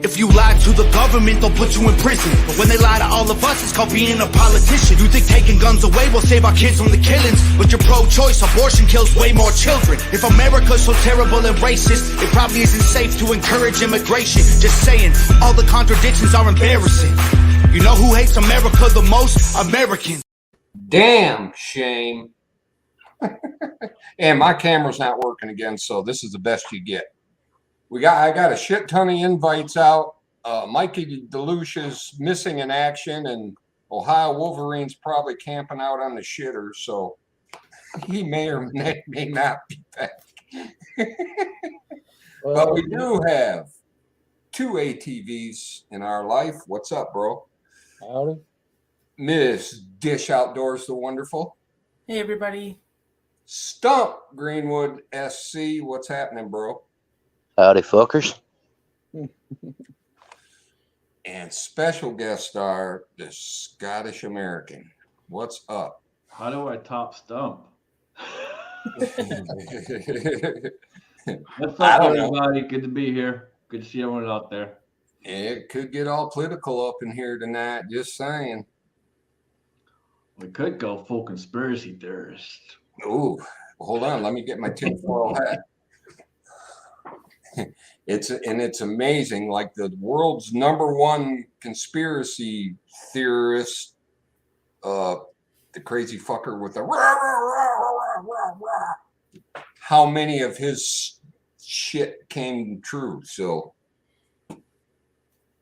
If you lie to the government, they'll put you in prison. But when they lie to all of us, it's called being a politician. You think taking guns away will save our kids from the killings? But you're pro-choice, abortion kills way more children. If America's so terrible and racist, it probably isn't safe to encourage immigration. Just saying, all the contradictions are embarrassing. You know who hates America the most? Americans. Damn shame. And my camera's not working again, so this is the best you get. I got a shit ton of invites out. Mikey DeLucia is missing in action, and Ohio Wolverine's probably camping out on the shitter, so he may or may not be back. But we do have 2 ATVs in our life. What's up, bro? Howdy. Miss Dish Outdoors the Wonderful. Hey, everybody. Stump Greenwood SC. What's happening, bro? Howdy, fuckers. And special guest star, the Scottish American. What's up? How do I top Stump? What's up, everybody? Good to be here. Good to see everyone out there. It could get all political up in here tonight, just saying. We could go full conspiracy theorist. Ooh, hold on. Let me get my tinfoil hat. It's amazing. Like the world's #1 conspiracy theorist, the crazy fucker with the how many of his shit came true. So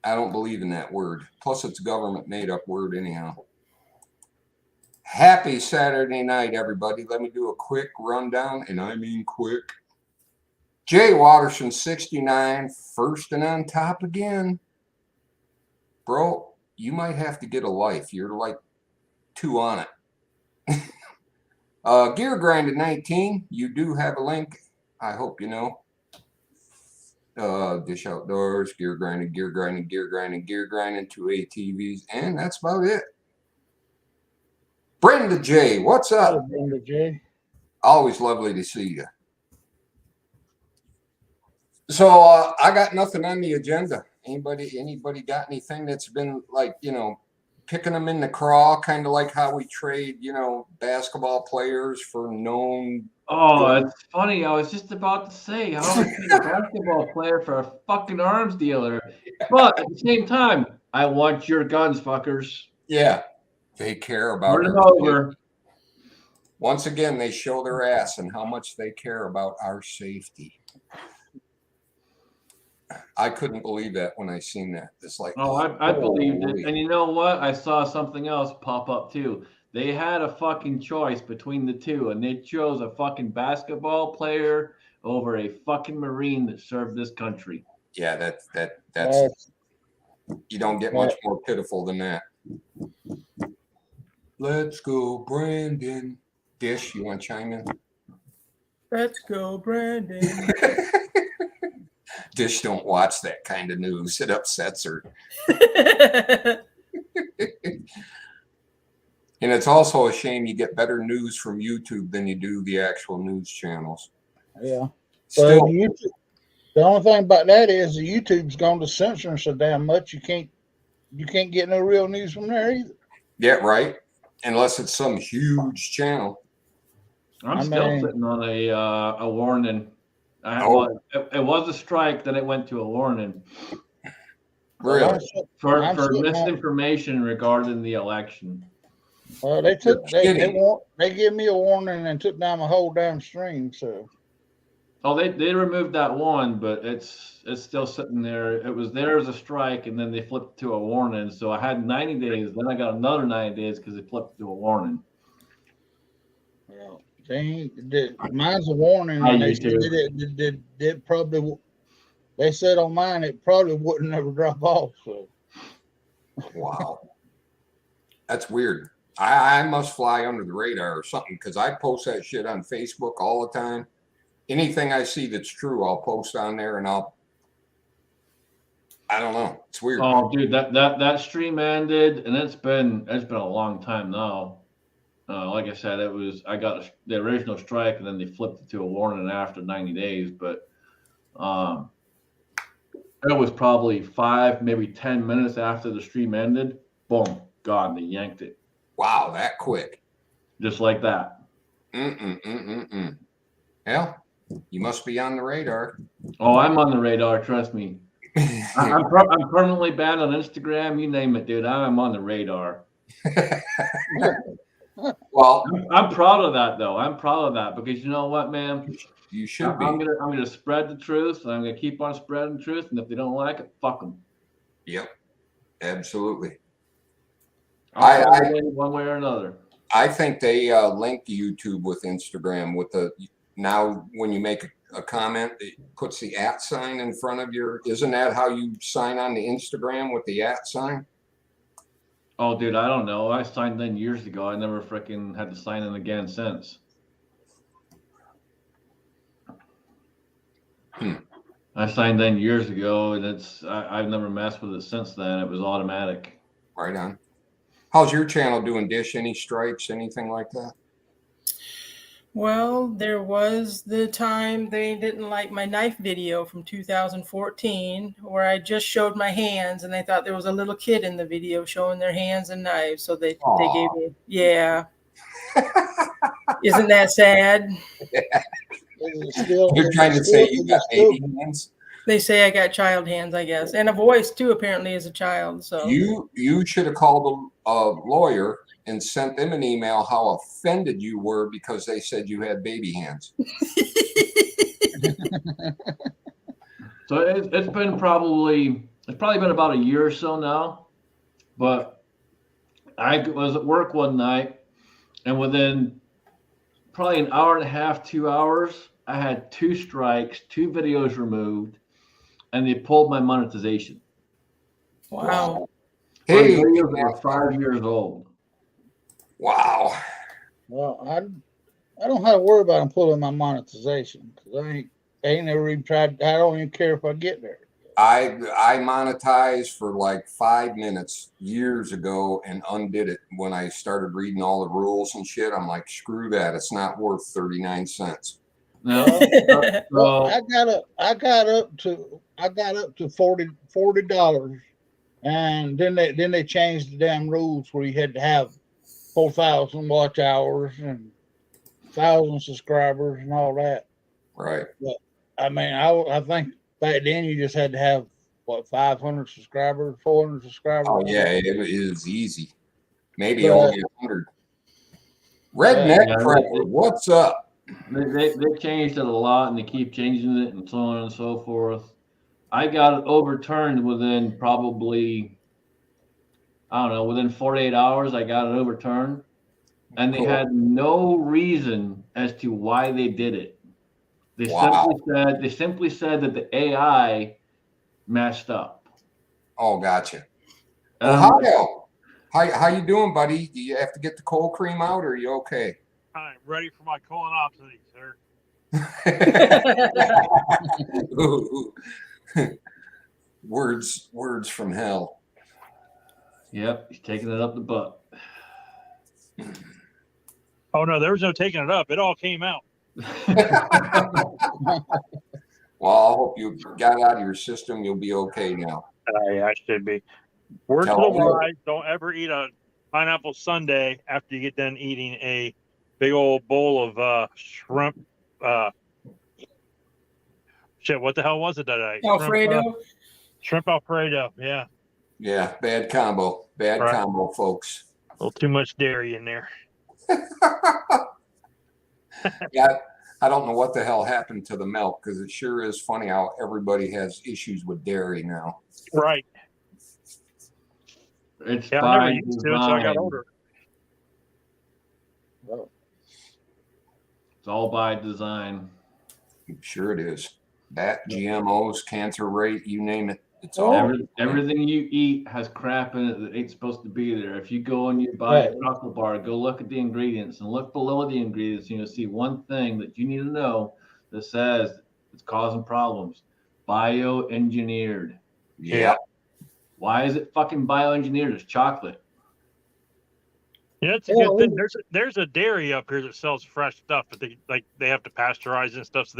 I don't believe in that word. Plus, it's a government made up word anyhow. Happy Saturday night, everybody. Let me do a quick rundown, and I mean quick. Jay Watterson, 69, first and on top again. Bro, you might have to get a life. You're like 2 on it. Gear Grinding 19, you do have a link. I hope you know. Dish Outdoors, Gear Grinding, 2 ATVs, and that's about it. Brenda J, what's up? Brenda J. Always lovely to see you. So I got nothing on the agenda. Anybody got anything that's been like, picking them in the craw, kind of like how we trade, basketball players for known. Oh, it's funny. I was just about to say, how do I trade a basketball player for a fucking arms dealer? But at the same time, I want your guns, fuckers. Yeah, they care about it. Over. Once again, they show their ass and how much they care about our safety. I couldn't believe that when I seen that. It's like, I believed it. And you know what? I saw something else pop up too. They had a fucking choice between the two, and they chose a fucking basketball player over a fucking Marine that served this country. Yeah, that's you don't get much more pitiful than that. Let's go, Brandon. Dish, you want to chime in? Let's go, Brandon. Dish don't watch that kind of news. It upsets her. And it's also a shame you get better news from YouTube than you do the actual news channels. Yeah. Still, YouTube, the only thing about that is the YouTube's going to censor so damn much you can't get no real news from there either. Yeah, right. Unless it's some huge channel. I'm still sitting on a warning. It was a strike, then it went to a warning. Really? For misinformation regarding the election. Well, they gave me a warning and took down the whole damn stream. So. Oh, they removed that one, but it's still sitting there. It was there as a strike, and then they flipped to a warning. So I had 90 days. Then I got another 90 days because they flipped to a warning. Well, mine's a warning. And they said on mine it probably wouldn't ever drop off. So. Wow, that's weird. I must fly under the radar or something because I post that shit on Facebook all the time. Anything I see that's true, I'll post on there, and I don't know. It's weird. Oh, dude, that stream ended, and it's been a long time now. Like I said, I got the original strike, and then they flipped it to a warning after 90 days. But It was probably 5, maybe 10 minutes after the stream ended. Boom, gone. They yanked it Wow, that quick. just like that. Hell, you must be on the radar. Oh, I'm on the radar. Trust me. I'm permanently banned on Instagram. You name it, dude. I'm on the radar. Well, I'm proud of that, though. I'm proud of that because you know what, man. you should be. I'm gonna spread the truth. And I'm gonna keep on spreading the truth. And if they don't like it, fuck them. Yep, absolutely. I'll find a way one way or another. I think they link YouTube with Instagram with the now when you make a comment, it puts the @ sign in front of your. Isn't that how you sign on the Instagram with the @ sign? Oh, dude, I don't know. I signed in years ago. I never freaking had to sign in again since. I signed in years ago, and I've never messed with it since then. It was automatic. Right on. How's your channel doing, Dish? Any strikes, anything like that? Well, there was the time they didn't like my knife video from 2014 where I just showed my hands and they thought there was a little kid in the video showing their hands and knives. So they gave me, yeah. Isn't that sad? You're trying to say you got baby hands? They say I got child hands, I guess. And a voice too, apparently, as a child. So You should have called a lawyer and sent them an email how offended you were because they said you had baby hands. So it's probably been about a year or so now. But I was at work one night, and within probably an hour and a half, 2 hours, I had 2 strikes, 2 videos removed, and they pulled my monetization. wow. Hey, My videos were 5 years old. wow. Well, I don't have to worry about them pulling my monetization because I ain't never even tried. I don't even care if I get there. I monetized for like 5 minutes years ago and undid it when I started reading all the rules and shit. I'm like, screw that. It's not worth 39 cents. No, Well, I got up to $40, and then they changed the damn rules where you had to have 4,000 watch hours and 1,000 subscribers and all that. Right. But I mean, I think back then you just had to have what 500 subscribers, 400 subscribers. Oh yeah, it is easy. Maybe only 100. Redneck Yeah, Prepper, what's up? They changed it a lot, and they keep changing it, and so on and so forth. I got it overturned within probably, I don't know, within 48 hours. I got it overturned, and they Cool. had no reason as to why they did it. They Wow. simply said that the AI messed up. Oh, gotcha. And Well, I'm like, how you doing, buddy? Do you have to get the cold cream out, or are you okay? I'm ready for my colonoscopy, sir. Ooh. words from hell. yep, he's taking it up the butt. Oh no, there was no taking it up. It all came out. Well, I hope you got out of your system. You'll be okay now. I should be. Word to Tell the them. wise: don't ever eat a pineapple sundae after you get done eating a big old bowl of shrimp. Shit, what the hell was it that I? Alfredo. Shrimp Alfredo. Yeah, Yeah, bad combo. Bad Right. combo, folks. a little too much dairy in there. Yeah, I don't know what the hell happened to the milk because it sure is funny how everybody has issues with dairy now. Right. It's Yeah, I by never used to until I got design. older. It's all by design. Sure it is. That GMOs, cancer rate, you name it. It's Oh. all Everything you eat has crap in it that ain't supposed to be there. If you go and you buy a Right. chocolate bar, go look at the ingredients and look below the ingredients, and you'll see one thing that you need to know that says it's causing problems. Bioengineered. yeah. Why is it fucking bioengineered? It's chocolate. Yeah, it's a Yeah, good thing. There's a dairy up here that sells fresh stuff, but they have to pasteurize and stuff. So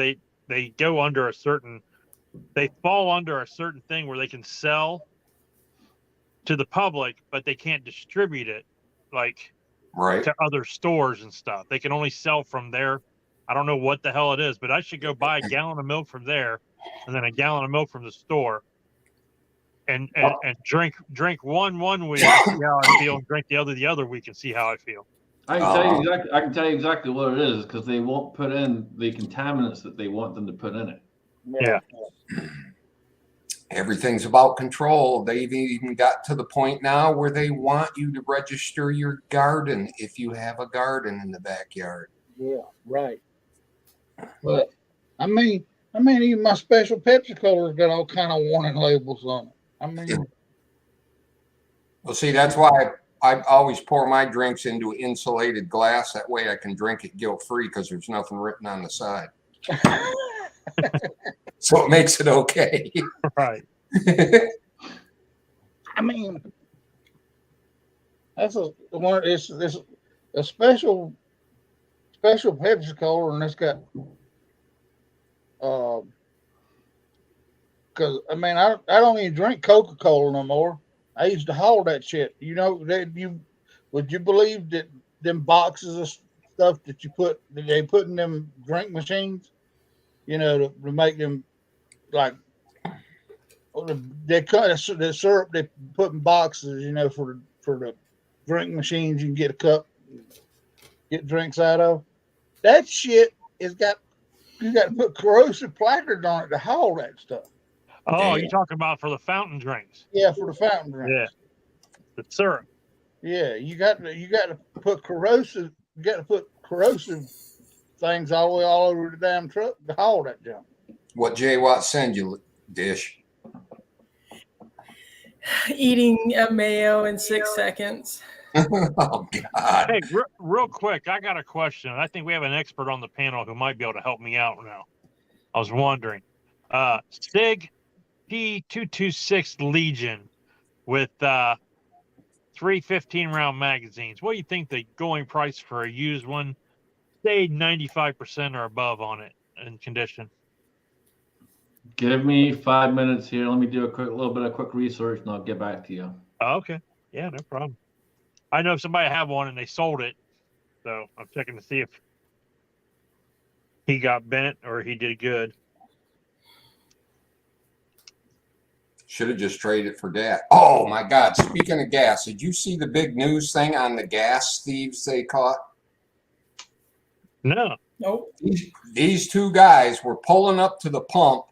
they go under a certain they fall under a certain thing where they can sell to the public, but they can't distribute it like Right. to other stores and stuff. They can only sell from there. I don't know what the hell it is, but I should go buy a gallon of milk from there and then a gallon of milk from the store and drink one week and see how I feel, and drink the other week and see how I feel. I can tell you exactly what it is because they won't put in the contaminants that they want them to put in it. Yeah. Everything's about control. They've even got to the point now where they want you to register your garden if you have a garden in the backyard. Yeah, right. But I mean, even my special Pepsi Cola got all kind of warning labels on it. I mean, Well, see, that's why I always pour my drinks into insulated glass. That way I can drink it guilt-free because there's nothing written on the side. So it makes it okay. Right. I mean, that's it's a special Pepsi Cola, and it's got because I mean I don't even drink Coca-Cola no more. I used to haul that shit. You know that would you believe that them boxes of stuff that they put in them drink machines, you know, to make them like they cut the syrup they put in boxes, you know, for the drink machines you can get a cup, get drinks out of. That shit you got to put corrosive placards on it to haul that stuff. Oh, you're talking about for the fountain drinks? Yeah, for the fountain drinks. Yeah, the syrup. Yeah, you got to put corrosive. You got to put corrosive things all over the damn truck to haul that junk. What Jay Watt send you, Dish? Eating a mayo in 6 seconds. Oh God! Hey, real quick, I got a question. I think we have an expert on the panel who might be able to help me out now. I was wondering, Sig P226 Legion with 3 15-round magazines. What do you think the going price for a used one? Stayed 95% or above on it in condition. Give me 5 minutes here. Let me do a little bit of quick research, and I'll get back to you. Oh, okay. Yeah, no problem. I know somebody had one and they sold it, so I'm checking to see if he got bent or he did good. Should have just traded for that. Oh my God! Speaking of gas, did you see the big news thing on the gas thieves they caught? No. Nope. These two guys were pulling up to the pump,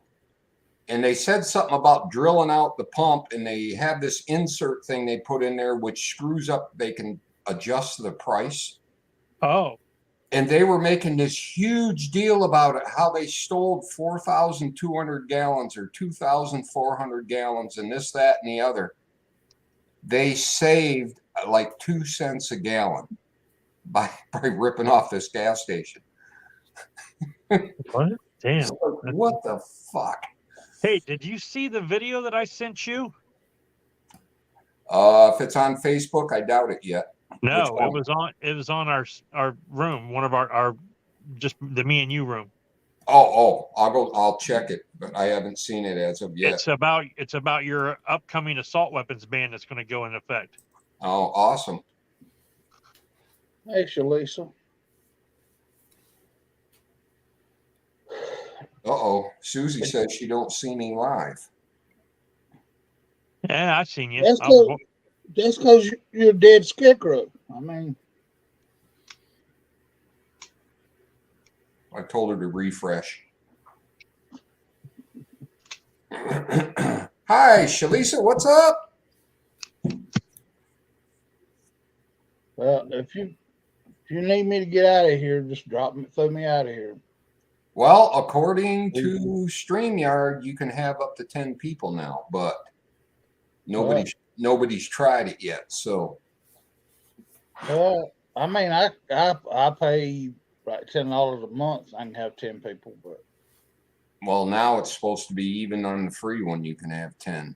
and they said something about drilling out the pump, and they have this insert thing they put in there which screws up. They can adjust the price. Oh. And they were making this huge deal about it, how they stole 4,200 gallons or 2,400 gallons and this, that, and the other. They saved like 2 cents a gallon by ripping off this gas station. What? Damn. What the fuck? Hey, did you see the video that I sent you? If it's on Facebook, I doubt it yet. No, it was on our room, one of our just the me and you room. I'll check it, but I haven't seen it as of yet. It's about your upcoming assault weapons ban that's going to go into effect. Oh, awesome. Hey, Shalisa. Susie says she don't see me live. Yeah, I've seen you. That's because you're a dead scarecrow. I mean, I told her to refresh. Hi, Shalisa, what's up? well, if you need me to get out of here, just throw me out of here. Well, according to StreamYard, you can have up to 10 people now, but nobody's tried it yet. So, Well, I mean, I pay like $10 a month. I can have 10 people, but well, now it's supposed to be even on the free one. You can have 10.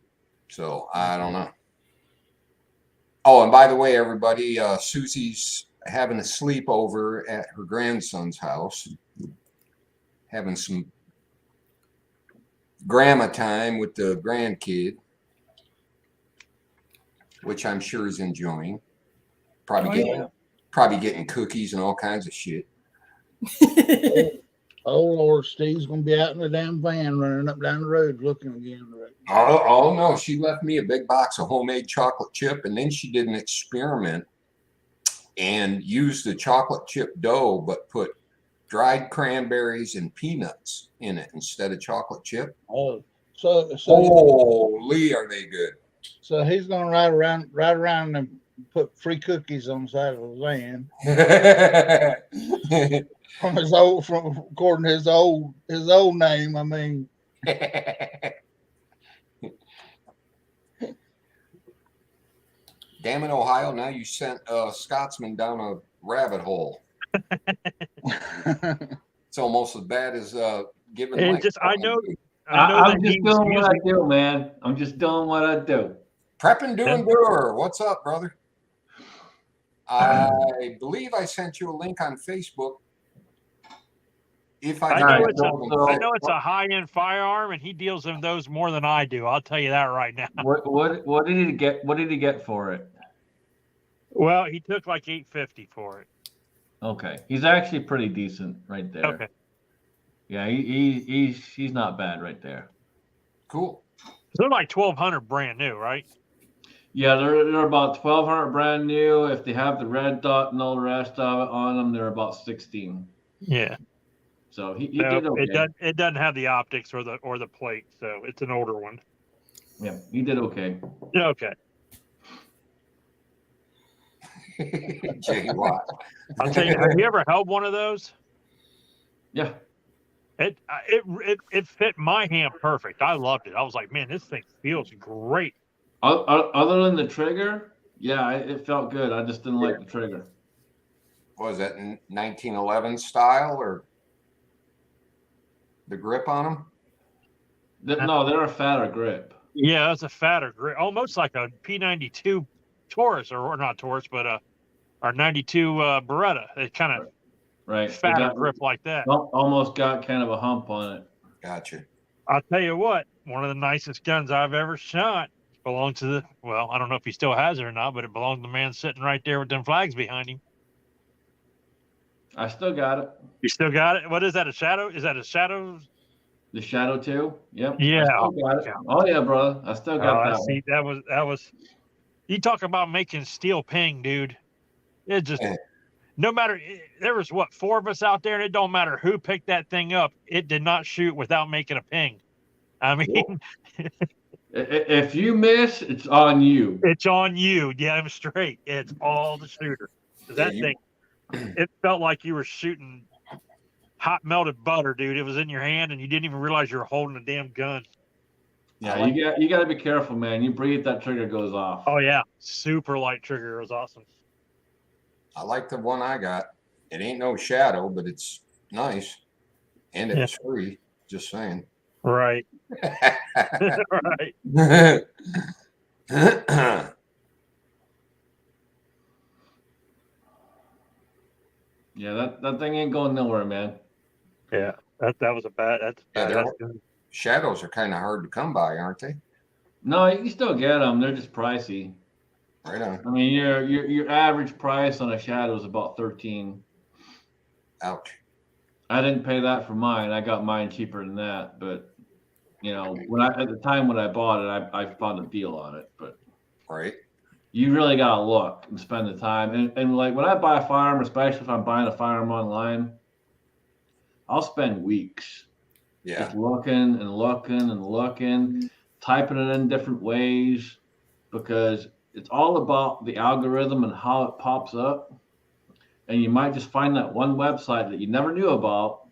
So I don't know. Oh, and by the way, everybody, Susie's having a sleepover at her grandson's house, having some grandma time with the grandkid, which I'm sure is enjoying. Probably getting cookies and all kinds of shit. Oh Lord, Steve's gonna be out in the damn van running up down the road looking again. Oh no, she left me a big box of homemade chocolate chip, and then she did an experiment and used the chocolate chip dough, but put dried cranberries and peanuts in it instead of chocolate chip. Oh, Holy, are they good? So he's gonna ride around and put free cookies on the side of the van according to his old name. I mean, damn it, Ohio! Now you sent a Scotsman down a rabbit hole. It's almost as bad as giving. I'm just doing what I do, man. I'm just doing what I do. Prep and do and doer. What's up, brother? I believe I sent you a link on Facebook. I know it's a high-end firearm, and he deals in those more than I do. I'll tell you that right now. What did he get? What did he get for it? Well, he took like $850 for it. Okay, he's actually pretty decent right there. Okay. Yeah, he's not bad right there. Cool. They're like 1,200 brand new, right? Yeah, they're about 1,200 brand new. If they have the red dot and all the rest of it on them, they're about 16. Yeah. So he did okay. It doesn't have the optics or the plate, so it's an older one. Yeah, he did okay. Yeah, okay. Jay Watt. I'll tell you, have you ever held one of those? Yeah. It fit my hand perfect. I loved it. I was like, man, this thing feels great. Other than the trigger, yeah, it felt good. I just didn't like the trigger. Was that 1911 style or the grip on them? No, they're a fatter grip. Yeah, it's a fatter grip, almost like a P92 Taurus, or not Taurus, but our 92 Beretta. It kind of fatter grip like that. Almost got kind of a hump on it. Gotcha. I'll tell you what, one of the nicest guns I've ever shot belonged to I don't know if he still has it or not, but it belonged to the man sitting right there with them flags behind him. I still got it. You still got it? What is that, a Shadow? Is that a Shadow? The Shadow 2? Yep. Yeah. I still got it. Oh, yeah, brother. I still got that see, one. That was, you talk about making steel ping, dude. It just, no matter, there was, 4 of us out there, and it don't matter who picked that thing up. It did not shoot without making a ping. I mean... If you miss, it's on you. It's on you. Damn straight. It's all the shooter. That thing, it felt like you were shooting hot melted butter, dude. It was in your hand, and you didn't even realize you were holding a damn gun. Yeah, you got to be careful, man. You breathe, that trigger goes off. Oh yeah, super light trigger. It was awesome. I like the one I got. It ain't no Shadow, but it's nice, and it was free. Just saying. Right. Right. Yeah, that thing ain't going nowhere, man. Yeah, that was a bad. Shadows are kind of hard to come by, aren't they? No, you can still get them. They're just pricey. Right on. I mean, your average price on a Shadow is about 13. Ouch. I didn't pay that for mine. I got mine cheaper than that, but you know, at the time when I bought it, I found a deal on it. But right, you really gotta look and spend the time. And like when I buy a firearm, especially if I'm buying a firearm online, I'll spend weeks just looking and looking and looking, typing it in different ways, because it's all about the algorithm and how it pops up. And you might just find that one website that you never knew about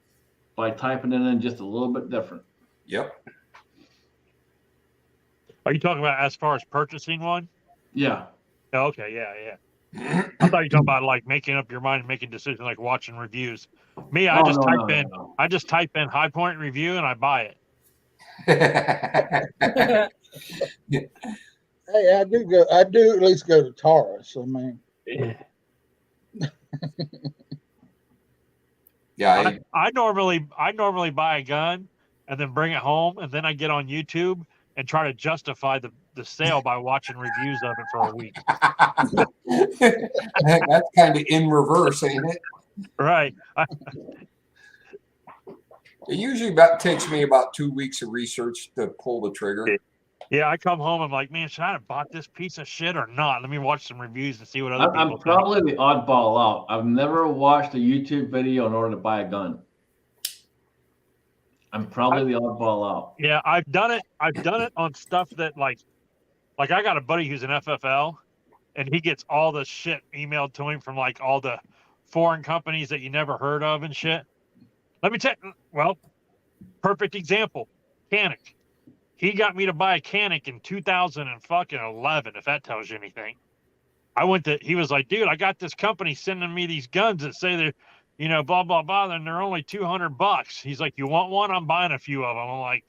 by typing it in just a little bit different. Yep. Are you talking about as far as purchasing one? Yeah. Okay, yeah. I thought you were talking about like making up your mind and making decisions, like watching reviews. Me, I just type in High Point review and I buy it. Hey, I do at least go to Taurus. I mean, yeah. I normally buy a gun and then bring it home, and then I get on YouTube and try to justify the sale by watching reviews of it for a week. That's kind of in reverse, ain't it? Right. It usually takes me about 2 weeks of research to pull the trigger. Yeah, I come home, I'm like, man, should I have bought this piece of shit or not? Let me watch some reviews and see what other people I'm think. probably the oddball out. I've never watched a YouTube video in order to buy a gun. I'm probably the oddball out. Yeah, I've done it. I've done it on stuff that like I got a buddy who's an FFL, and he gets all the shit emailed to him from like all the foreign companies that you never heard of and shit. Let me tell you, well, perfect example, Canik. He got me to buy a Canik in 2011, if that tells you anything. He was like, dude, I got this company sending me these guns that say they're, you know, blah, blah, blah, and they're only $200. He's like, you want one? I'm buying a few of them. I'm like,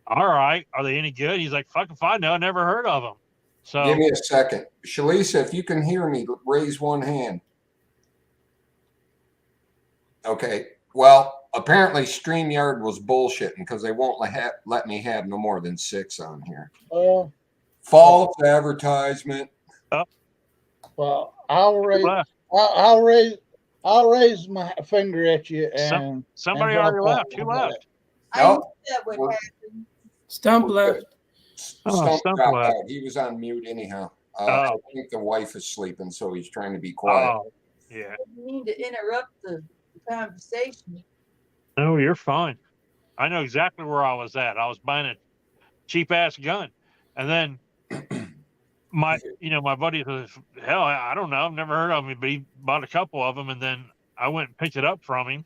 all right. Are they any good? He's like, fucking fine. No, I never heard of them. So Give me a second. Shalisa, if you can hear me, raise one hand. Okay. Well, apparently StreamYard was bullshitting because they won't let me have no more than 6 on here. False advertisement. Well, I'll raise my finger at you and somebody and already drop left. Who left? No. Stump left. Stump Stump dropped left. out. He was on mute anyhow. Oh. I think the wife is sleeping, so he's trying to be quiet. Oh, yeah. You need to interrupt the conversation. No, you're fine. I know exactly where I was at. I was buying a cheap ass gun, and then my buddy says, hell, I don't know, I've never heard of him, but he bought a couple of them, and then I went and picked it up from him,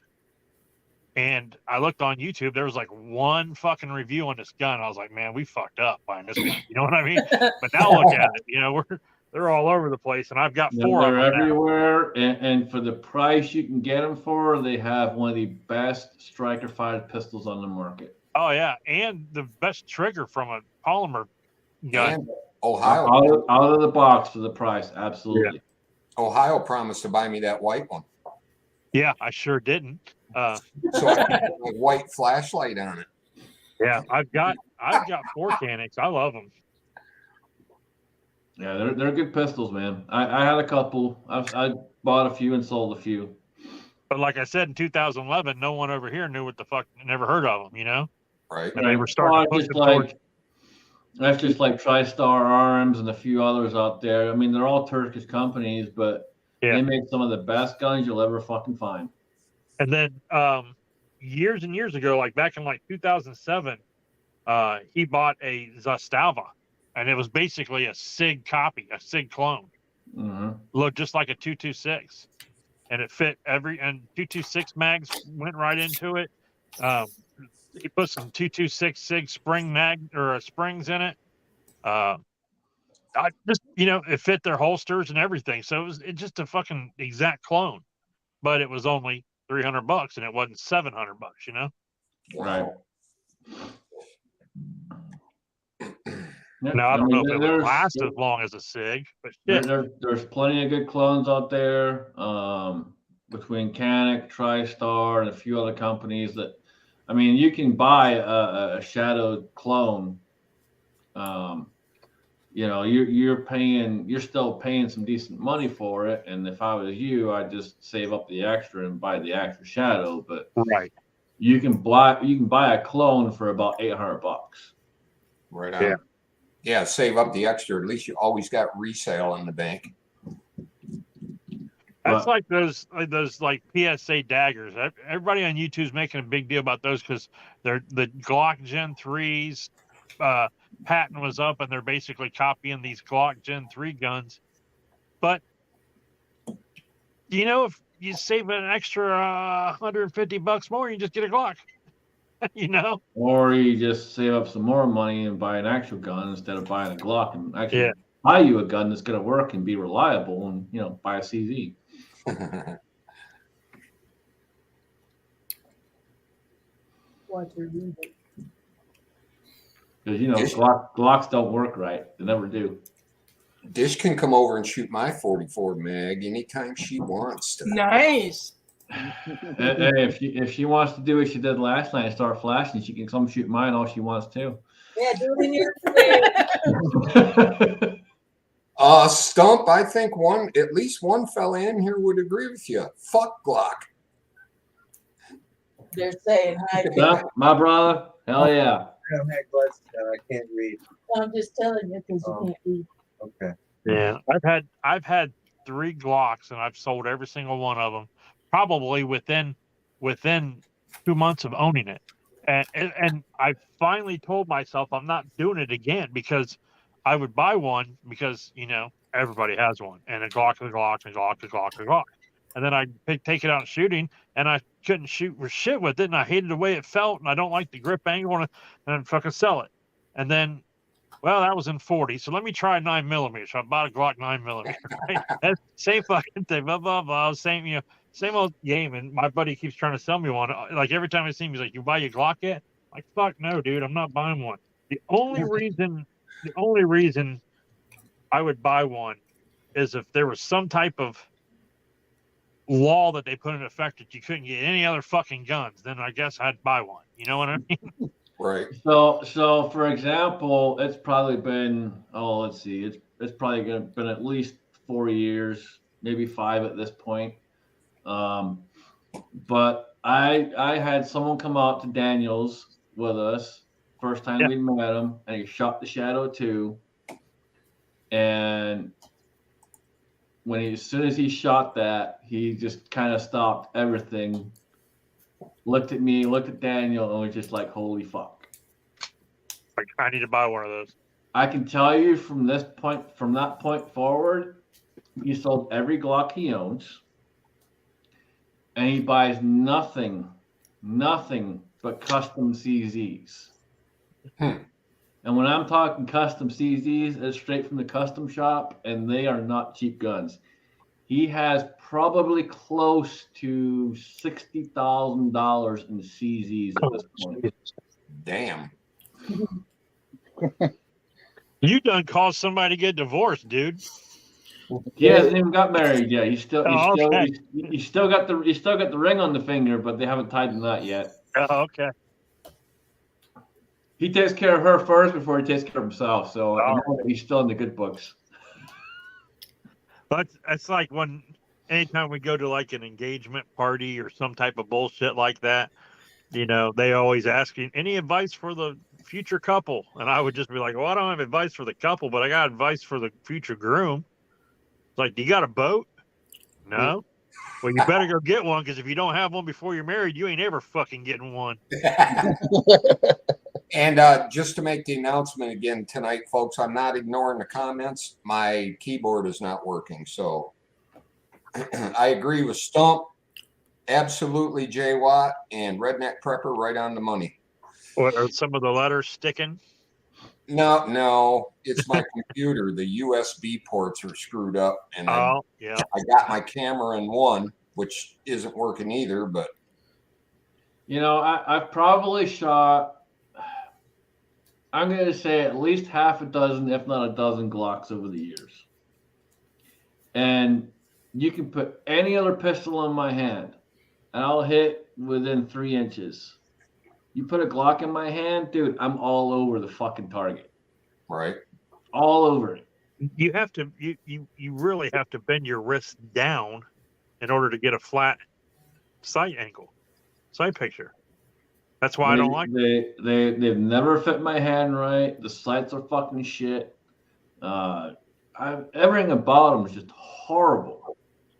and I looked on YouTube. There was like one fucking review on this gun. I was like, man, we fucked up buying this gun. You know what I mean? But now look at it. You know, they're all over the place, and I've got 4 of They're them now. everywhere, and for the price you can get them for, they have one of the best striker-fired pistols on the market. Oh yeah, and the best trigger from a polymer gun. And Ohio. Out of the box for the price, absolutely. Ohio promised to buy me that white one. Yeah, I sure didn't. So I can put a white flashlight on it. Yeah, I've got 4 Canics. I love them. Yeah, they're good pistols, man. I had a couple. I bought a few and sold a few. But like I said, in 2011, no one over here knew what the fuck, never heard of them, you know? Right. And they were starting to push them towards. That's just like TriStar Arms and a few others out there. I mean, they're all Turkish companies, but Yeah. they make some of the best guns you'll ever fucking find. And then years and years ago, like back in like 2007, he bought a Zastava, and it was basically a SIG copy, a SIG clone. Mm-hmm. Looked just like a 226, and it fit and 226 mags went right into it. He put some 226 SIG spring springs in it. I just, it fit their holsters and everything. So it's just a fucking exact clone, but it was only $300 and it wasn't $700, you know? Right. Now, I don't know if it would last as long as a SIG, but shit. There's plenty of good clones out there between Canik, TriStar, and a few other companies that, I mean, you can buy a shadowed clone. You're still paying some decent money for it. And if I was you, I'd just save up the extra and buy the actual shadow. But right, you can buy a clone for about $800. Right on. Yeah, save up the extra. At least you always got resale in the bank. That's like those like PSA daggers. Everybody on YouTube is making a big deal about those because they're the Glock Gen 3s. Patent was up, and they're basically copying these Glock Gen 3 guns. But if you save an extra $150 more, you just get a Glock. Or you just save up some more money and buy an actual gun instead of buying a Glock and actually buy you a gun that's going to work and be reliable and buy a CZ. Because Glocks don't work right. They never do. Dish can come over and shoot my 44 mag anytime she wants to. Nice. Hey, if she wants to do what she did last night and start flashing, she can come shoot mine all she wants to. Yeah, do it in your face. Stump, I think at least one fella in here would agree with you. Fuck Glock. They're saying hi. Yeah, my brother, hell yeah. I don't have glasses now. I can't read. I'm just telling you because you can't read. Okay. Yeah, I've had 3 Glocks and I've sold every single one of them, probably within 2 months of owning it, and I finally told myself I'm not doing it again because I would buy one because everybody has one, and a Glock is a Glock, and a Glock is a Glock, and a Glock, and then I take it out shooting, and I couldn't shoot for shit with it, and I hated the way it felt, and I don't like the grip angle, and I'd fucking sell it, and then. Well, that was in 40, so let me try 9mm. So I bought a Glock 9mm. Right? That's same fucking thing, blah blah blah. Same old game. And my buddy keeps trying to sell me one. Like every time I see him, he's like, "You buy your Glock yet?" I'm like, fuck no, dude, I'm not buying one. The only reason I would buy one is if there was some type of law that they put in effect that you couldn't get any other fucking guns. Then I guess I'd buy one. You know what I mean? Right. So for example, it's probably been let's see, it's probably been at least 4 years, maybe 5 at this point. But I had someone come out to Daniels with us first time we met him, and he shot the Shadow 2. And as soon as he shot that, he just kind of stopped everything. Looked at me, looked at Daniel, and was just like, holy fuck. Like, I need to buy one of those. I can tell you from that point forward, he sold every Glock he owns. And he buys nothing but custom CZs. And when I'm talking custom CZs, it's straight from the custom shop, and they are not cheap guns. He has probably close to $60,000 in CZs at this point. Damn. You done caused somebody to get divorced, dude. He hasn't even got married yet. He's still got the ring on the finger, but they haven't tied the knot yet. Oh, okay. He takes care of her first before he takes care of himself. So I know that he's still in the good books. But it's like anytime we go to like an engagement party or some type of bullshit like that, they always ask you any advice for the future couple. And I would just be like, well, I don't have advice for the couple, but I got advice for the future groom. It's like, do you got a boat? No. Well, you better go get one, because if you don't have one before you're married, you ain't ever fucking getting one. And just to make the announcement again tonight, folks, I'm not ignoring the comments. My keyboard is not working. So I agree with Stump. Absolutely, Jay Watt and Redneck Prepper right on the money. What, are some of the letters sticking? No, it's my computer. The USB ports are screwed up, and I got my camera in one, which isn't working either. But I've probably shot, I'm going to say at least half a dozen, if not a dozen Glocks over the years. And you can put any other pistol in my hand, and I'll hit within 3 inches. You put a Glock in my hand, dude, I'm all over the fucking target. Right. All over it. You have to, you really have to bend your wrist down in order to get a flat sight picture. That's why I don't like they've never fit my hand right. The sights are fucking shit. Everything about them is just horrible.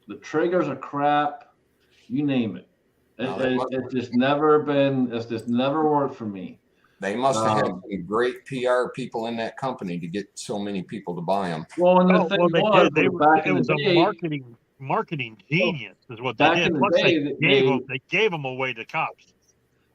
The triggers are crap. You name it. It's just never worked for me. They must have had some great PR people in that company to get so many people to buy them. Well, and the thing was, back in the day, marketing genius is what they did. Plus, they gave them away to cops.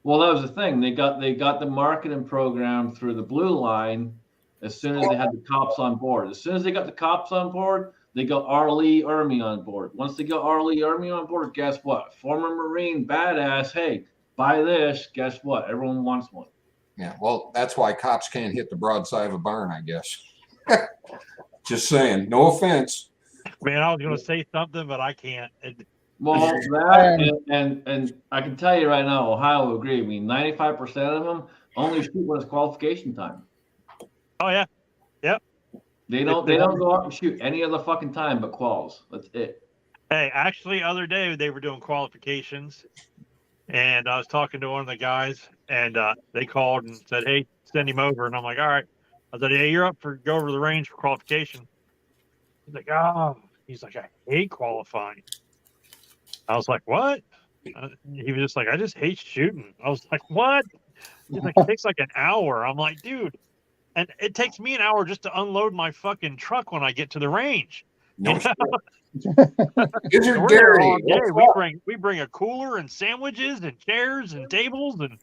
Well, that was the thing. They got the marketing program through the Blue Line as soon as they had the cops on board. As soon as they got the cops on board, they got R. Lee Ermey on board. Once they got R. Lee Ermey on board, guess what? Former Marine, badass. Hey, buy this. Guess what? Everyone wants one. Yeah, well, that's why cops can't hit the broadside of a barn, I guess. Just saying. No offense. Man, I was going to say something, but I can't. Well, that and I can tell you right now, Ohio will agree with me. 95% of them only shoot when it's qualification time. Oh yeah. They don't go out and shoot any other fucking time but quals. That's it. Hey, actually, other day they were doing qualifications, and I was talking to one of the guys, and they called and said, "Hey, send him over." And I'm like, "All right." I said, "Yeah, you're up for go over to the range for qualification." He's like, "Oh," he's like, "I hate qualifying." I was like, "What?" He was just like, "I just hate shooting." I was like, "What?" He's like, "It takes like an hour." I'm like, "Dude," and it takes me an hour just to unload my fucking truck when I get to the range. No You shit. know? Gizzard We're there Gary, all day. what's up? We bring a cooler and sandwiches and chairs and tables and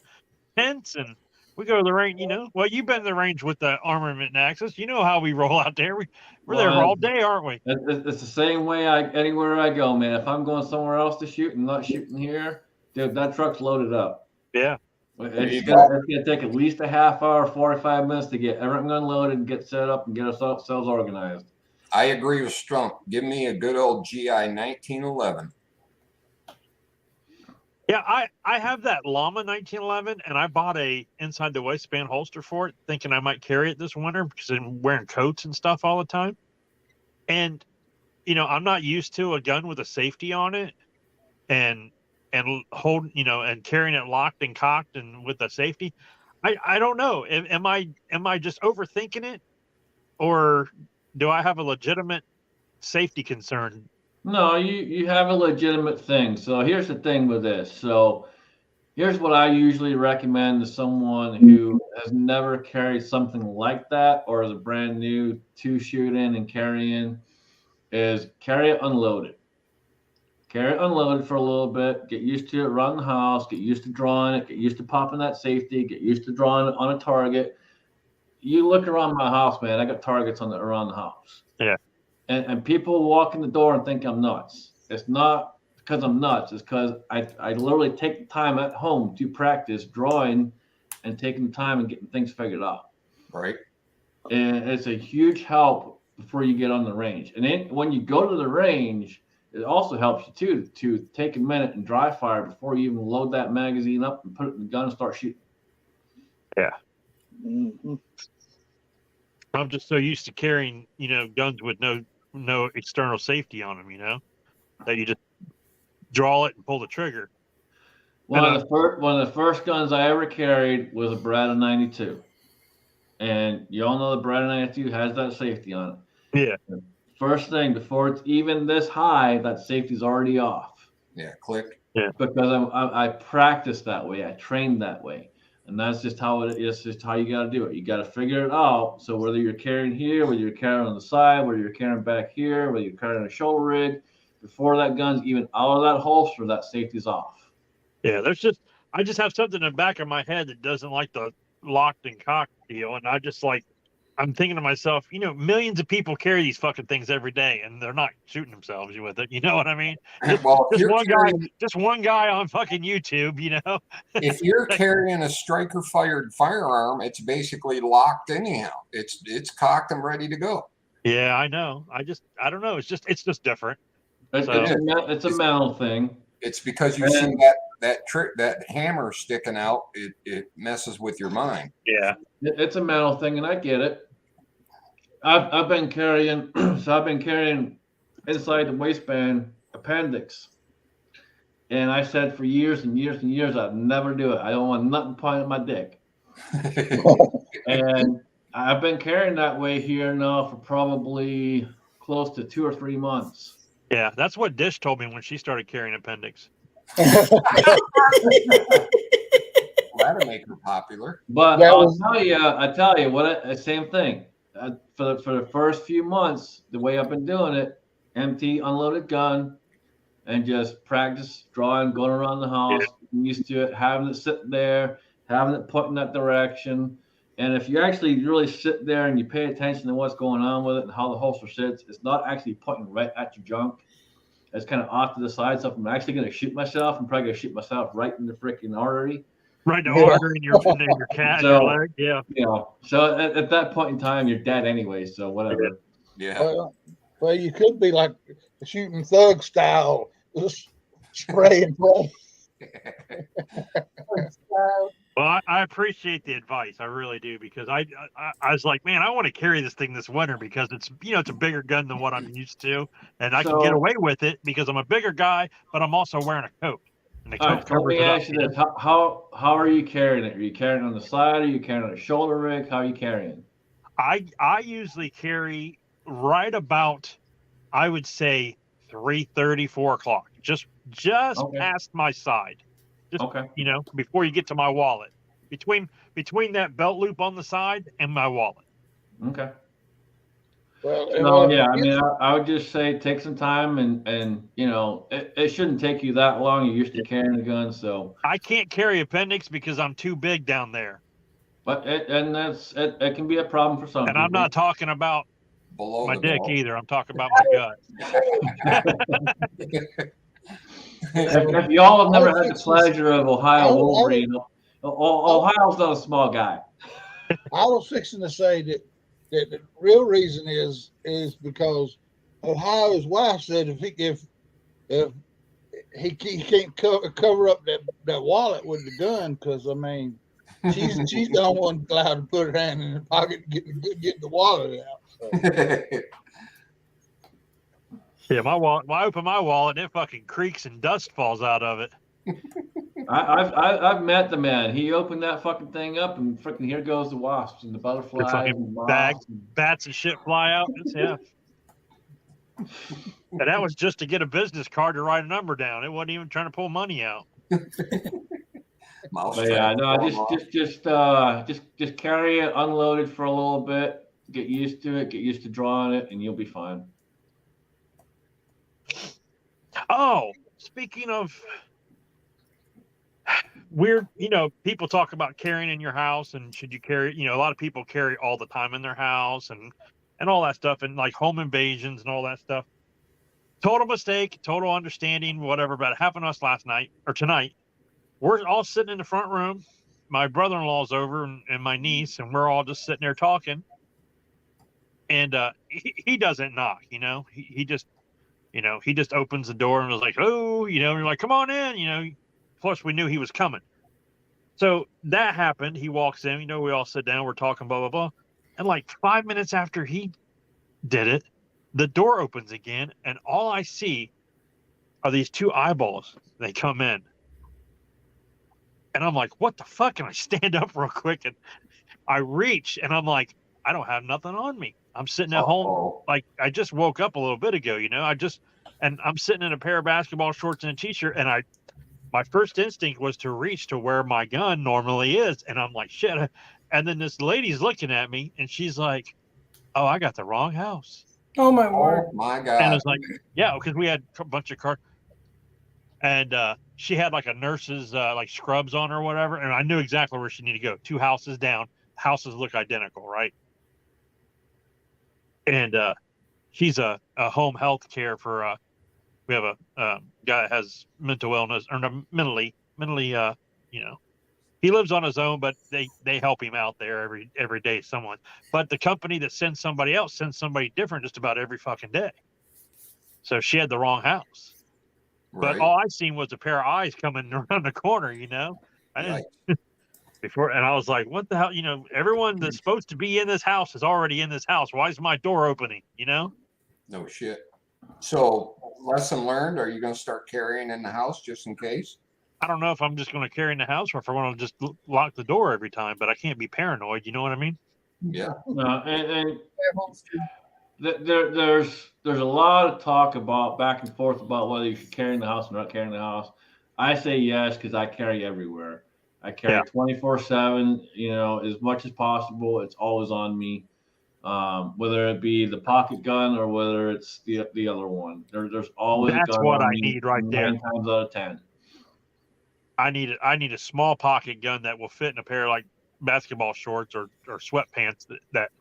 tents, and we go to the range. You know, well, you've been to the range with the Armament and Axis. You know how we roll out there. We're there all day, aren't we? It's the same way anywhere I go, man. If I'm going somewhere else to shoot and not shooting here, dude, that truck's loaded up. Yeah. It's gonna take at least a half hour, 45 minutes to get everything unloaded and get set up and get ourselves organized. I agree with Strunk. Give me a good old GI 1911. Yeah, I have that Llama 1911, and I bought a inside the waistband holster for it, thinking I might carry it this winter because I'm wearing coats and stuff all the time. And you know, I'm not used to a gun with a safety on it, and holding, you know, and carrying it locked and cocked and with a safety. I don't know. Am I just overthinking it, or do I have a legitimate safety concern? No, you have a legitimate thing. So here's the thing with this. So here's what I usually recommend to someone who has never carried something like that or is a brand new to shooting and carrying is carry it unloaded. Carry it unloaded for a little bit, get used to it around the house, get used to drawing it, get used to popping that safety, get used to drawing it on a target. You look around my house, man, I got targets around the house. Yeah. And people walk in the door and think I'm nuts. It's not because I'm nuts. It's because I literally take the time at home to practice drawing and taking the time and getting things figured out. Right. And it's a huge help before you get on the range. And then when you go to the range, it also helps you too to take a minute and dry fire before you even load that magazine up and put it in the gun and start shooting. Yeah. Mhm. I'm just so used to carrying, you know, guns with no external safety on them, you know, that you just draw it and pull the trigger. One of the first guns I ever carried was a Beretta 92. And you all know the Beretta 92 has that safety on it. Yeah. First thing, before it's even this high, that safety's already off. Yeah. Click. Yeah. Because I practiced that way. I trained that way. And that's just how it is. Just how you got to do it. You got to figure it out. So whether you're carrying here, whether you're carrying on the side, whether you're carrying back here, whether you're carrying a shoulder rig, before that gun's even out of that holster, that safety's off. Yeah. I just have something in the back of my head that doesn't like the locked and cocked deal. And I'm thinking to myself, you know, millions of people carry these fucking things every day and they're not shooting themselves with it. You know what I mean? Well, Just one guy on fucking YouTube, you know? if you're carrying a striker fired firearm, it's basically locked anyhow. It's cocked and ready to go. Yeah, I know. I don't know. It's just different. It's a mental thing. It's because you see that hammer sticking out. It messes with your mind. Yeah. It's a mental thing, and I get it. I've been carrying inside the waistband appendix, and I said for years and years and years I'd never do it. I don't want nothing pointing at my dick. And I've been carrying that way here now for probably close to 2 or 3 months. Yeah, that's what Dish told me when she started carrying appendix. That'll make her popular. But I tell you what, same thing. For the first few months, the way I've been doing it, empty, unloaded gun, and just practice drawing, going around the house, getting used to it, having it sit there, having it put in that direction. And if you actually really sit there and you pay attention to what's going on with it and how the holster sits, it's not actually pointing right at your junk. It's kind of off to the side. So if I'm actually going to shoot myself, I'm probably going to shoot myself right in the freaking artery. Right in the artery in your cat, So, your leg. Yeah. You know, so at that point in time, you're dead anyway. So whatever. Yeah. Well, you could be like shooting thug style, just spray and pray. So, Well, I appreciate the advice. I really do, because I was like, man, I want to carry this thing this winter because it's it's a bigger gun than what I'm used to, and I can get So- away with it because I'm a bigger guy, but I'm also wearing a coat, and the All coat right, let covers me it up. ask you this: how are you carrying it? Are you carrying it on the side? Are you carrying it on a shoulder rig? How are you carrying? I usually carry right about, I would say 3:30, 4 o'clock, just Okay. past my side. Just Okay. before you get to my wallet, between that belt loop on the side and my wallet. Okay. Well, No, yeah. I mean, I would just say take some time, and it shouldn't take you that long. You're used to carrying a gun, so. I can't carry appendix because I'm too big down there, But it can be a problem for some and people. I'm not talking about Below my the dick belt. either. I'm talking about my gut. If y'all have never had the pleasure of Ohio Wolverine, Ohio's not a small guy. I was fixing to say that the real reason is because Ohio's wife said if he can't cover up that wallet with the gun, because I mean she's the only one allowed to put her hand in her pocket and get the wallet out. So. Yeah, my wallet. When I open my wallet, it fucking creaks and dust falls out of it. I've met the man. He opened that fucking thing up, and freaking here goes the wasps and the butterflies fucking and moths. bags, bats and shit fly out. Yeah. And that was just to get a business card to write a number down. It wasn't even trying to pull money out. Mouse But yeah, trap no, going off. just carry it unloaded for a little bit. Get used to it. Get used to drawing it, and you'll be fine. Oh, speaking of weird, people talk about carrying in your house, and should you carry, a lot of people carry all the time in their house and all that stuff, and like home invasions and all that stuff. Total mistake, total understanding, whatever. But it happened to us last night or tonight. We're all sitting in the front room. My brother-in-law's over and my niece, and we're all just sitting there talking. And he doesn't knock, he just, he just opens the door and was like, oh, we're like, come on in, Plus, we knew he was coming. So that happened. He walks in, we all sit down, we're talking, blah, blah, blah. And like 5 minutes after he did it, the door opens again, and all I see are these two eyeballs. They come in. And I'm like, what the fuck? And I stand up real quick, and I reach, and I'm like, I don't have nothing on me. I'm sitting at home, like I just woke up a little bit ago, and I'm sitting in a pair of basketball shorts and a t-shirt, and my first instinct was to reach to where my gun normally is, and I'm like, shit. And then this lady's looking at me, and she's like, oh, I got the wrong house. Oh my word. Oh my God. And it's like, yeah, because we had a bunch of cars, and she had like a nurse's like scrubs on her or whatever, and I knew exactly where she needed to go. 2 houses down. Houses look identical, right? And she's a home health care for we have a guy that has mental illness or mentally he lives on his own, but they help him out there every day, someone. But the company that sends somebody else sends somebody different just about every fucking day. So she had the wrong house. But all I seen was a pair of eyes coming around the corner, I didn't before, and I was like, what the hell? Everyone that's supposed to be in this house is already in this house. Why is my door opening? No shit. So, lesson learned, are you going to start carrying in the house just in case? I don't know if I'm just going to carry in the house or if I want to just lock the door every time, but I can't be paranoid. You know what I mean? Yeah. And there's a lot of talk about back and forth about whether you should carry in the house or not carry in the house. I say yes, because I carry everywhere. I carry 24/7, as much as possible. It's always on me, whether it be the pocket gun or whether it's the other one. There's always that's a gun what on I me need right there. 9 times out of 10. I need a small pocket gun that will fit in a pair of like basketball shorts or sweatpants that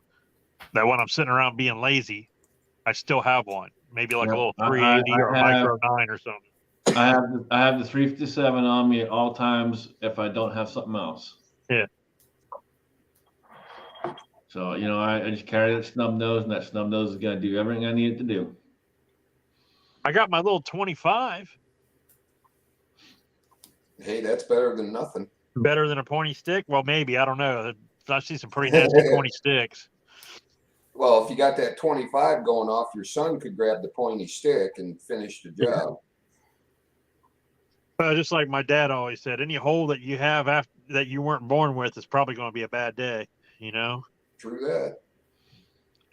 when I'm sitting around being lazy, I still have one. Maybe like a little 380 or a micro 9 or something. I have the 357 on me at all times if I don't have something else. Yeah. So, I just carry that snub nose, and that snub nose is going to do everything I need it to do. I got my little 25. Hey, that's better than nothing. Better than a pointy stick? Well, maybe. I don't know. I see some pretty nasty pointy sticks. Well, if you got that 25 going off, your son could grab the pointy stick and finish the job. Just like my dad always said, any hole that you have after that you weren't born with is probably going to be a bad day. You know. True that.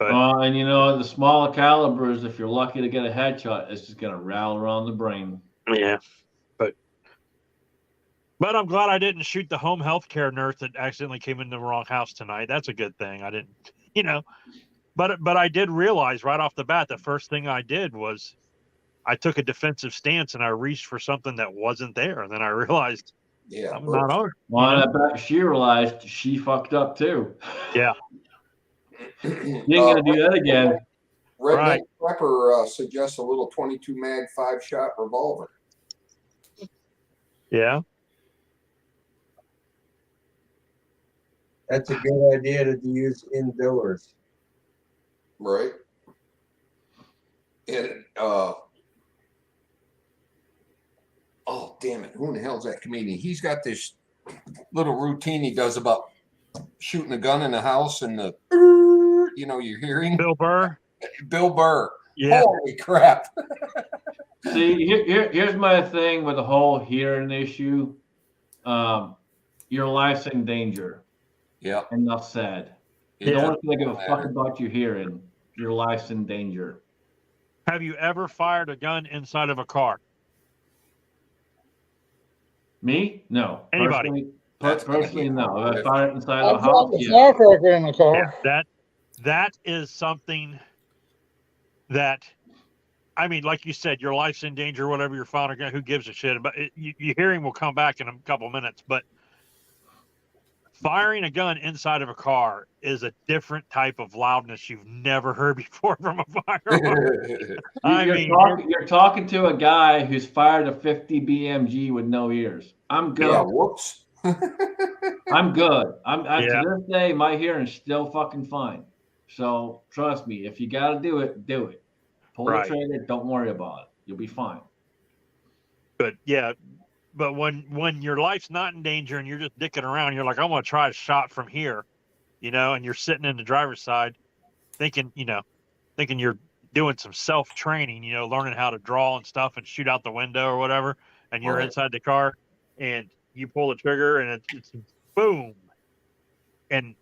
And you know, the smaller calibers, if you're lucky to get a headshot, it's just gonna rattle around the brain. Yeah. But I'm glad I didn't shoot the home health care nurse that accidentally came in the wrong house tonight. That's a good thing. I didn't, you know. But I did realize right off the bat, the first thing I did was I took a defensive stance and I reached for something that wasn't there. And then I realized I'm not on. Well, I bet she realized she fucked up too. Yeah. You ain't gonna do that again. Redneck Prepper suggests a little 22 mag 5-shot revolver. Yeah. That's a good idea to use indoors. Right. And oh damn it, who in the hell's that comedian? He's got this little routine he does about shooting a gun in the house and the you're hearing Bill Burr. Yeah. Holy crap. See, here's my thing with the whole hearing issue. Your life's in danger. Yeah. Enough said. You don't want to give a fuck about your hearing. Your life's in danger. Have you ever fired a gun inside of a car? Me? No. Anybody? Personally, no. If I fire it inside I of a house, dropped a firecracker in the car. Yeah, that is something that, I mean, like you said, your life's in danger, whatever you're firing a gun, who gives a shit? But your hearing will come back in a couple minutes. But firing a gun inside of a car is a different type of loudness you've never heard before from a firearm. You're talking to a guy who's fired a 50 BMG with no ears. I'm good. Yeah, whoops. I'm good. To this day, my hearing's still fucking fine. So trust me, if you got to do it, do it. Pull the trigger. Don't worry about it. You'll be fine. But but when your life's not in danger and you're just dicking around, you're like, I'm going to try a shot from here, and you're sitting in the driver's side thinking you're doing some self-training, learning how to draw and stuff and shoot out the window or whatever. And you're inside the car and you pull the trigger and it's boom. And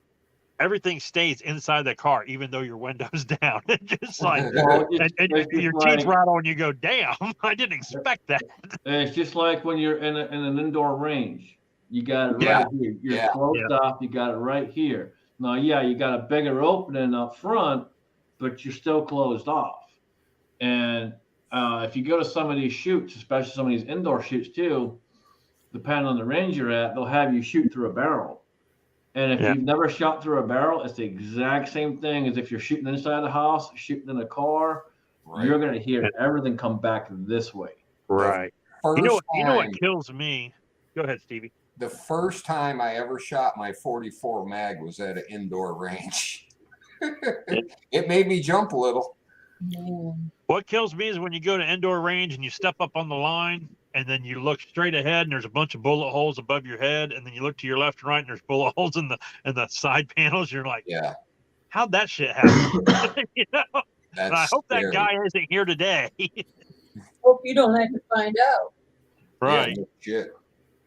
everything stays inside the car, even though your window's down. Just like, and your teeth rattle and you go, damn, I didn't expect that. And it's just like when you're in an indoor range. You got it right here. You're closed off. You got it right here. Now, you got a bigger opening up front, but you're still closed off. And if you go to some of these shoots, especially some of these indoor shoots too, depending on the range you're at, they'll have you shoot through a barrel. And if you've never shot through a barrel, it's the exact same thing as if you're shooting inside the house, shooting in a car. Right. You're going to hear everything come back this way. Right. You know what kills me? Go ahead, Stevie. The first time I ever shot my 44 mag was at an indoor range. It made me jump a little. What kills me is when you go to indoor range and you step up on the line and then you look straight ahead and there's a bunch of bullet holes above your head, and then you look to your left and right and there's bullet holes in the side panels. You're like, how'd that shit happen? And I hope that guy isn't here today. Hope you don't have to find out. Right. Yeah, shit.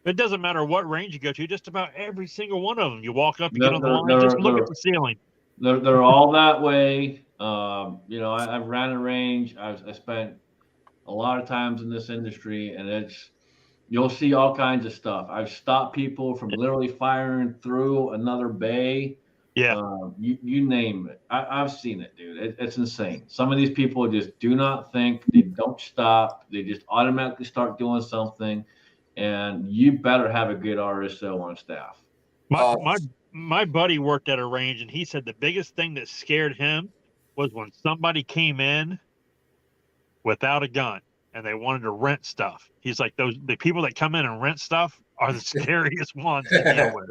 It doesn't matter what range you go to, just about every single one of them. You walk up, you get on the line, just look at the ceiling. They're all that way. I've ran a range. I spent a lot of times in this industry, and you'll see all kinds of stuff. I've stopped people from literally firing through another bay. Yeah. You name it. I've seen it, dude. It's insane. Some of these people just do not think. They don't stop. They just automatically start doing something, and you better have a good RSO on staff. My buddy worked at a range, and he said the biggest thing that scared him was when somebody came in without a gun and they wanted to rent stuff. He's like, the people that come in and rent stuff are the scariest ones to deal with.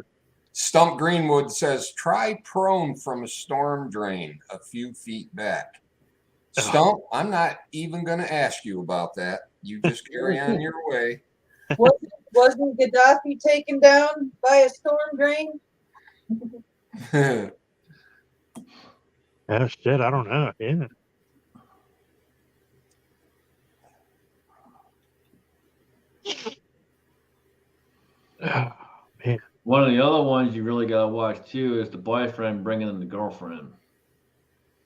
Stump Greenwood says, try prone from a storm drain a few feet back. Stump, I'm not even going to ask you about that. You just carry on your way. Wasn't Wasn't Gaddafi taken down by a storm drain? Oh shit, I don't know. Yeah. Oh, man. One of the other ones you really gotta watch too is the boyfriend bringing in the girlfriend,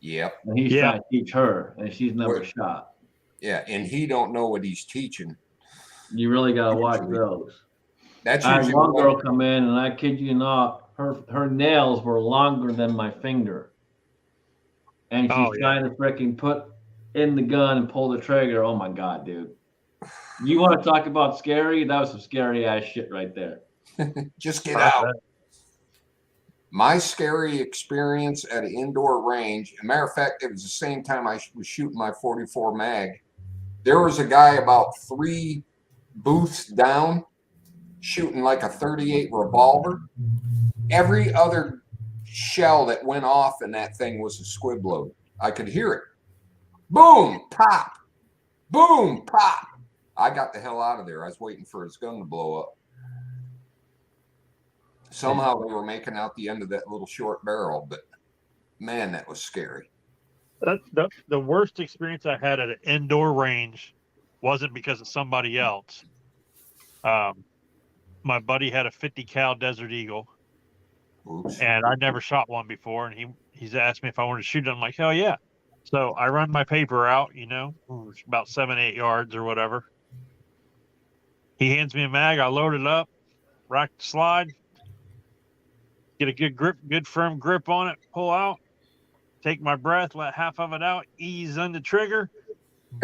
Yep. and he's Yeah. trying to teach her, and she's never Where- shot. Yeah, and he don't know what he's teaching. You really gotta watch Usually. those. That's I had usually one what- girl come in, and I kid you not, her nails were longer than my finger, and she's Oh, yeah. trying to freaking put in the gun and pull the trigger. Oh my god, dude! You want to talk about scary? That was some scary ass shit right there. just get out. My scary experience at an indoor range, as a matter of fact, it was the same time I was shooting my 44 mag. There was a guy about 3 booths down shooting like a 38 revolver. Every other shell that went off in that thing was a squib load. I could hear it. Boom, pop. Boom, pop. I got the hell out of there. I was waiting for his gun to blow up. Somehow they were making out the end of that little short barrel, but man, that was scary. The worst experience I had at an indoor range wasn't because of somebody else. My buddy had a 50 cal Desert Eagle, Oops. and I'd never shot one before. And he's asked me if I wanted to shoot it. I'm like, hell yeah. So I run my paper out, about 7-8 yards or whatever. He hands me a mag. I load it up, rack the slide, get a good firm grip on it, pull out, take my breath, let half of it out, ease on the trigger,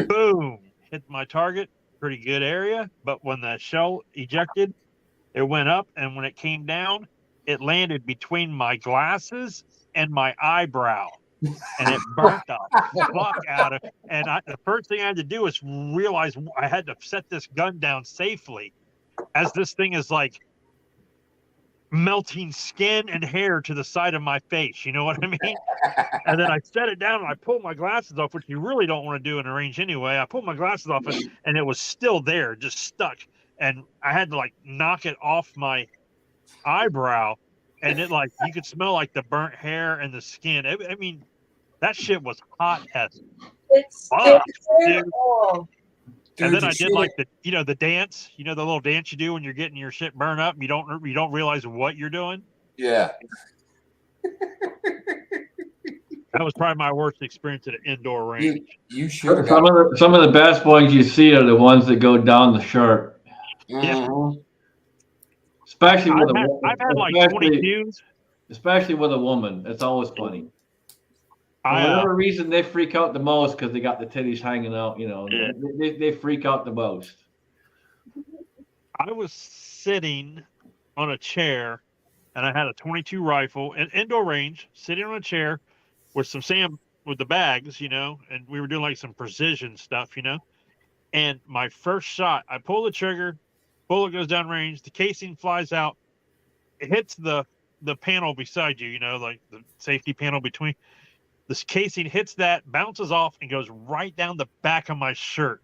boom, hit my target, pretty good area. But when the shell ejected, it went up, and when it came down, it landed between my glasses and my eyebrow, and it burnt the fuck out of. And the first thing I had to do was realize I had to set this gun down safely, as this thing is like melting skin and hair to the side of my face. You know what I mean? And then I set it down and I pulled my glasses off, which you really don't want to do in a range anyway. I pulled my glasses off and it was still there, just stuck. And I had to like knock it off my eyebrow, and it like you could smell like the burnt hair and the skin. I mean, that shit was hot as It's fuck, dude. terrible. And Dude, then I you did like should've- the dance, the little dance you do when you're getting your shit burned up. You don't realize what you're doing. Yeah. That was probably my worst experience at an indoor range. You should have Some of the best ones you see are the ones that go down the shirt. Mhm. Especially with I've had like especially- 22s. Especially with a woman. It's always funny. For I, whatever reason, they freak out the most because they got the titties hanging out. Yeah. They freak out the most. I was sitting on a chair, and I had a 22 rifle in indoor range, sitting on a chair with with the bags, and we were doing like some precision stuff, And my first shot, I pull the trigger, bullet goes down range, the casing flies out, it hits the panel beside you, like the safety panel between. This casing hits that, bounces off, and goes right down the back of my shirt.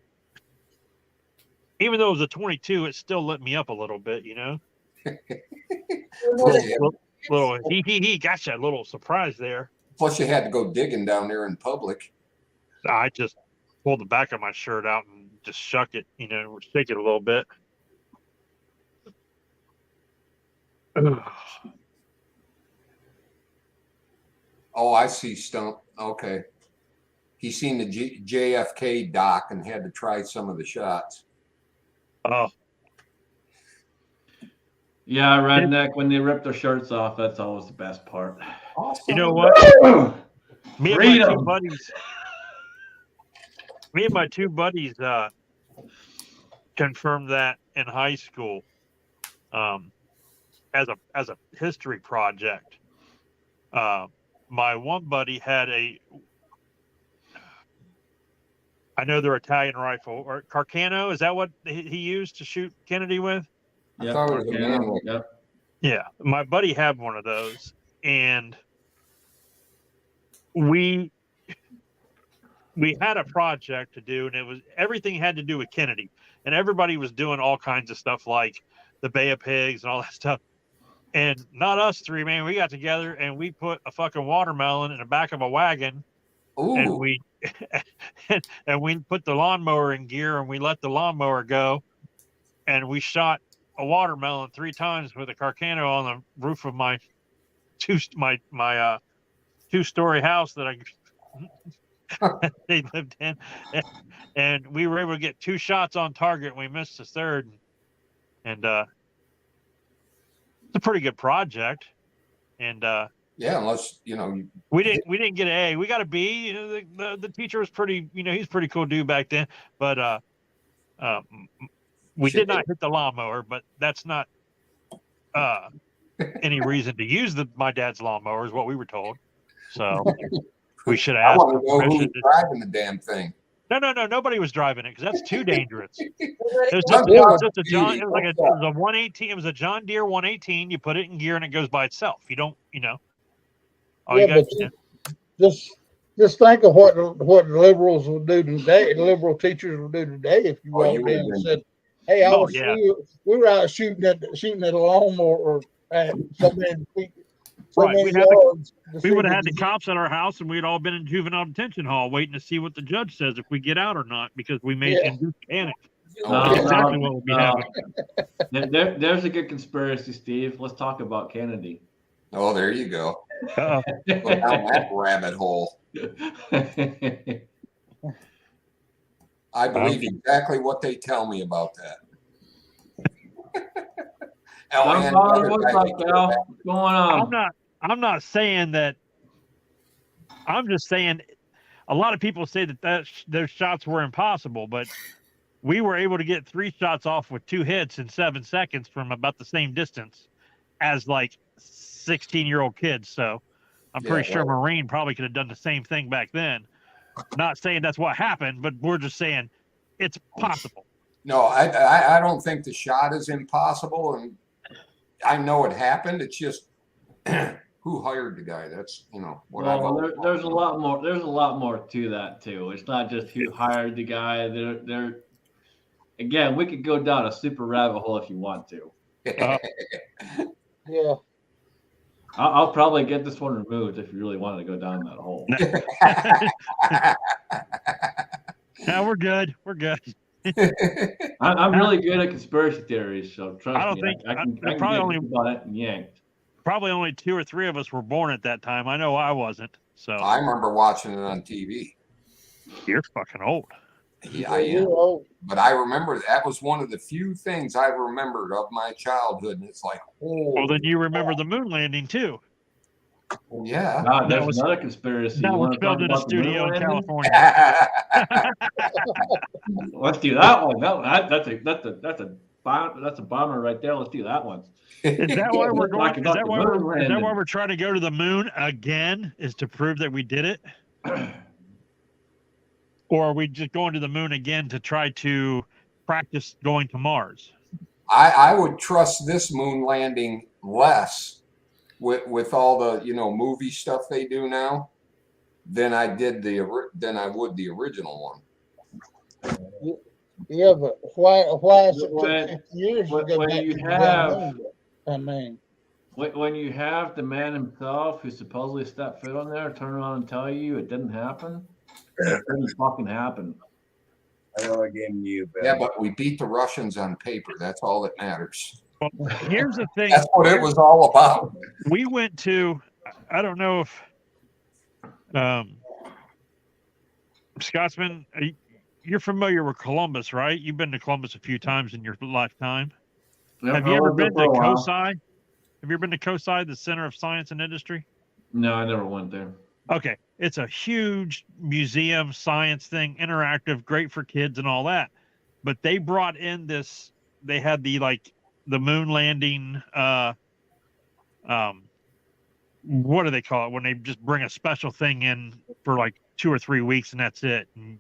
Even though it was a 22, it still lit me up a little bit, Little he got you a little surprise there. Plus, you had to go digging down there in public. I just pulled the back of my shirt out and just shuck it, shake it a little bit. Oh, I see, Stump. Okay. He seen the JFK doc and had to try some of the shots. Oh, Yeah, redneck, when they rip their shirts off, that's always the best part. Awesome. you know what? Me and my two Freedom. buddies confirmed that in high school, as a history project. My one buddy had I know they're Italian rifle, or Carcano. Is that what he used to shoot Kennedy with? I thought it was a manual. Yep. Yeah, my buddy had one of those, and we we had a project to do, and it was everything had to do with Kennedy, and everybody was doing all kinds of stuff like the Bay of Pigs and all that stuff. And not us three, man. We got together and we put a fucking watermelon in the back of a wagon, and Ooh, we and we put the lawnmower in gear, and we let the lawnmower go, and we shot a watermelon 3 times with a Carcano on the roof of my two-story house that they lived in, and we were able to get 2 shots on target, and we missed the third, and it's a pretty good project, and yeah, unless we didn't get an A, we got a B. You know, the teacher was pretty, he's a pretty cool dude back then, but we did not hit the lawnmower, but that's not any reason to use my dad's lawnmower is what we were told. So we should have I asked want for to know permission. who's driving the damn thing. No, nobody was driving it because that's too dangerous. It was John just a John. Deere, It was like what's it was a 118. It was a John Deere 118. You put it in gear and it goes by itself. You don't, all you Yeah, got. but just think of what the liberals would do today. The liberal teachers would do today if you Oh, you walked in would've and said, "Hey, Oh, yeah. we were out shooting at a lawnmower or at so many feet, so Right, many we'd have the- yards." We would have had the cops at our house, and we'd all been in juvenile detention hall waiting to see what the judge says if we get out or not because we made Yeah. induced panic. No, That's exactly no, what would be no. happening. There's a good conspiracy, Steve. Let's talk about Kennedy. Oh, there you go. Uh-oh. Go down that rabbit hole. I believe exactly what they tell me about that. What's up, Cal? What's going on? I'm not saying that. I'm just saying a lot of people say that those shots were impossible, but we were able to get 3 shots off with 2 hits in 7 seconds from about the same distance as like 16-year-old kids. So I'm pretty sure Marine probably could have done the same thing back then. Not saying that's what happened, but we're just saying it's possible. No, I don't think the shot is impossible, and I know it happened. It's just who hired the guy. That's what I. Well, there's a lot more. There's a lot more to that too. It's not just who hired the guy. Again, we could go down a super rabbit hole if you want to. Yeah. I'll probably get this one removed if you really wanted to go down that hole. No, we're good. We're good. I'm really good at conspiracy theories, so trust me. I don't think I can probably get only on it and yanked. Probably only 2 or 3 of us were born at that time. I know I wasn't. So I remember watching it on TV. You're fucking old. Yeah, I am. But I remember that was one of the few things I remembered of my childhood, and it's like, Well, then you remember the moon landing too. Yeah. There's another conspiracy. That You was want to filmed talk in a about the moon studio in landing? California. Let's do that one. That's a bomber right there. Let's do that one. Is that why we're going? Talking about the moon Is that why landing. we're trying to go to the moon again? Is to prove that we did it? Or are we just going to the moon again to try to practice going to Mars? I would trust this moon landing less with all the movie stuff they do now than I would the original one. Yeah, but why is it took 50 years to go when back you to the have- damn moon? I mean, When you have the man himself who supposedly stepped foot on there turn around and tell you it didn't happen, it didn't fucking happen. I know I gave you. Yeah, but we beat the Russians on paper. That's all that matters. Well, here's the thing. That's what it was all about. We went to, I don't know if Scotsman, you're familiar with Columbus, right? You've been to Columbus a few times in your lifetime. Yep, Have I you ever lived there been for to a while. COSI? Have you ever been to COSI, the Center of Science and Industry? No, I never went there. Okay. It's a huge museum science thing, interactive, great for kids and all that. But they brought in this, they had the moon landing, what do they call it? When they just bring a special thing in for like 2 or 3 weeks and that's it. And,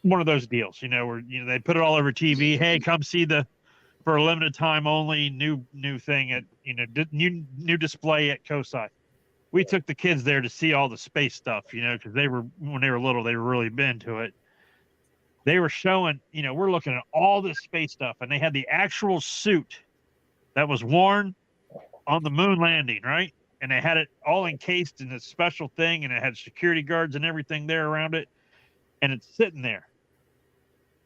one of those deals, where, they put it all over TV. Hey, come see for a limited time only new thing at, new display at COSI. we took the kids there to see all the space stuff, you know, because when they were little, they were really into it. They were showing, you know, we're looking at all this space stuff, and they had the actual suit that was worn on the moon landing, right? And they had it all encased in this special thing, and it had security guards and everything there around it. And it's sitting there,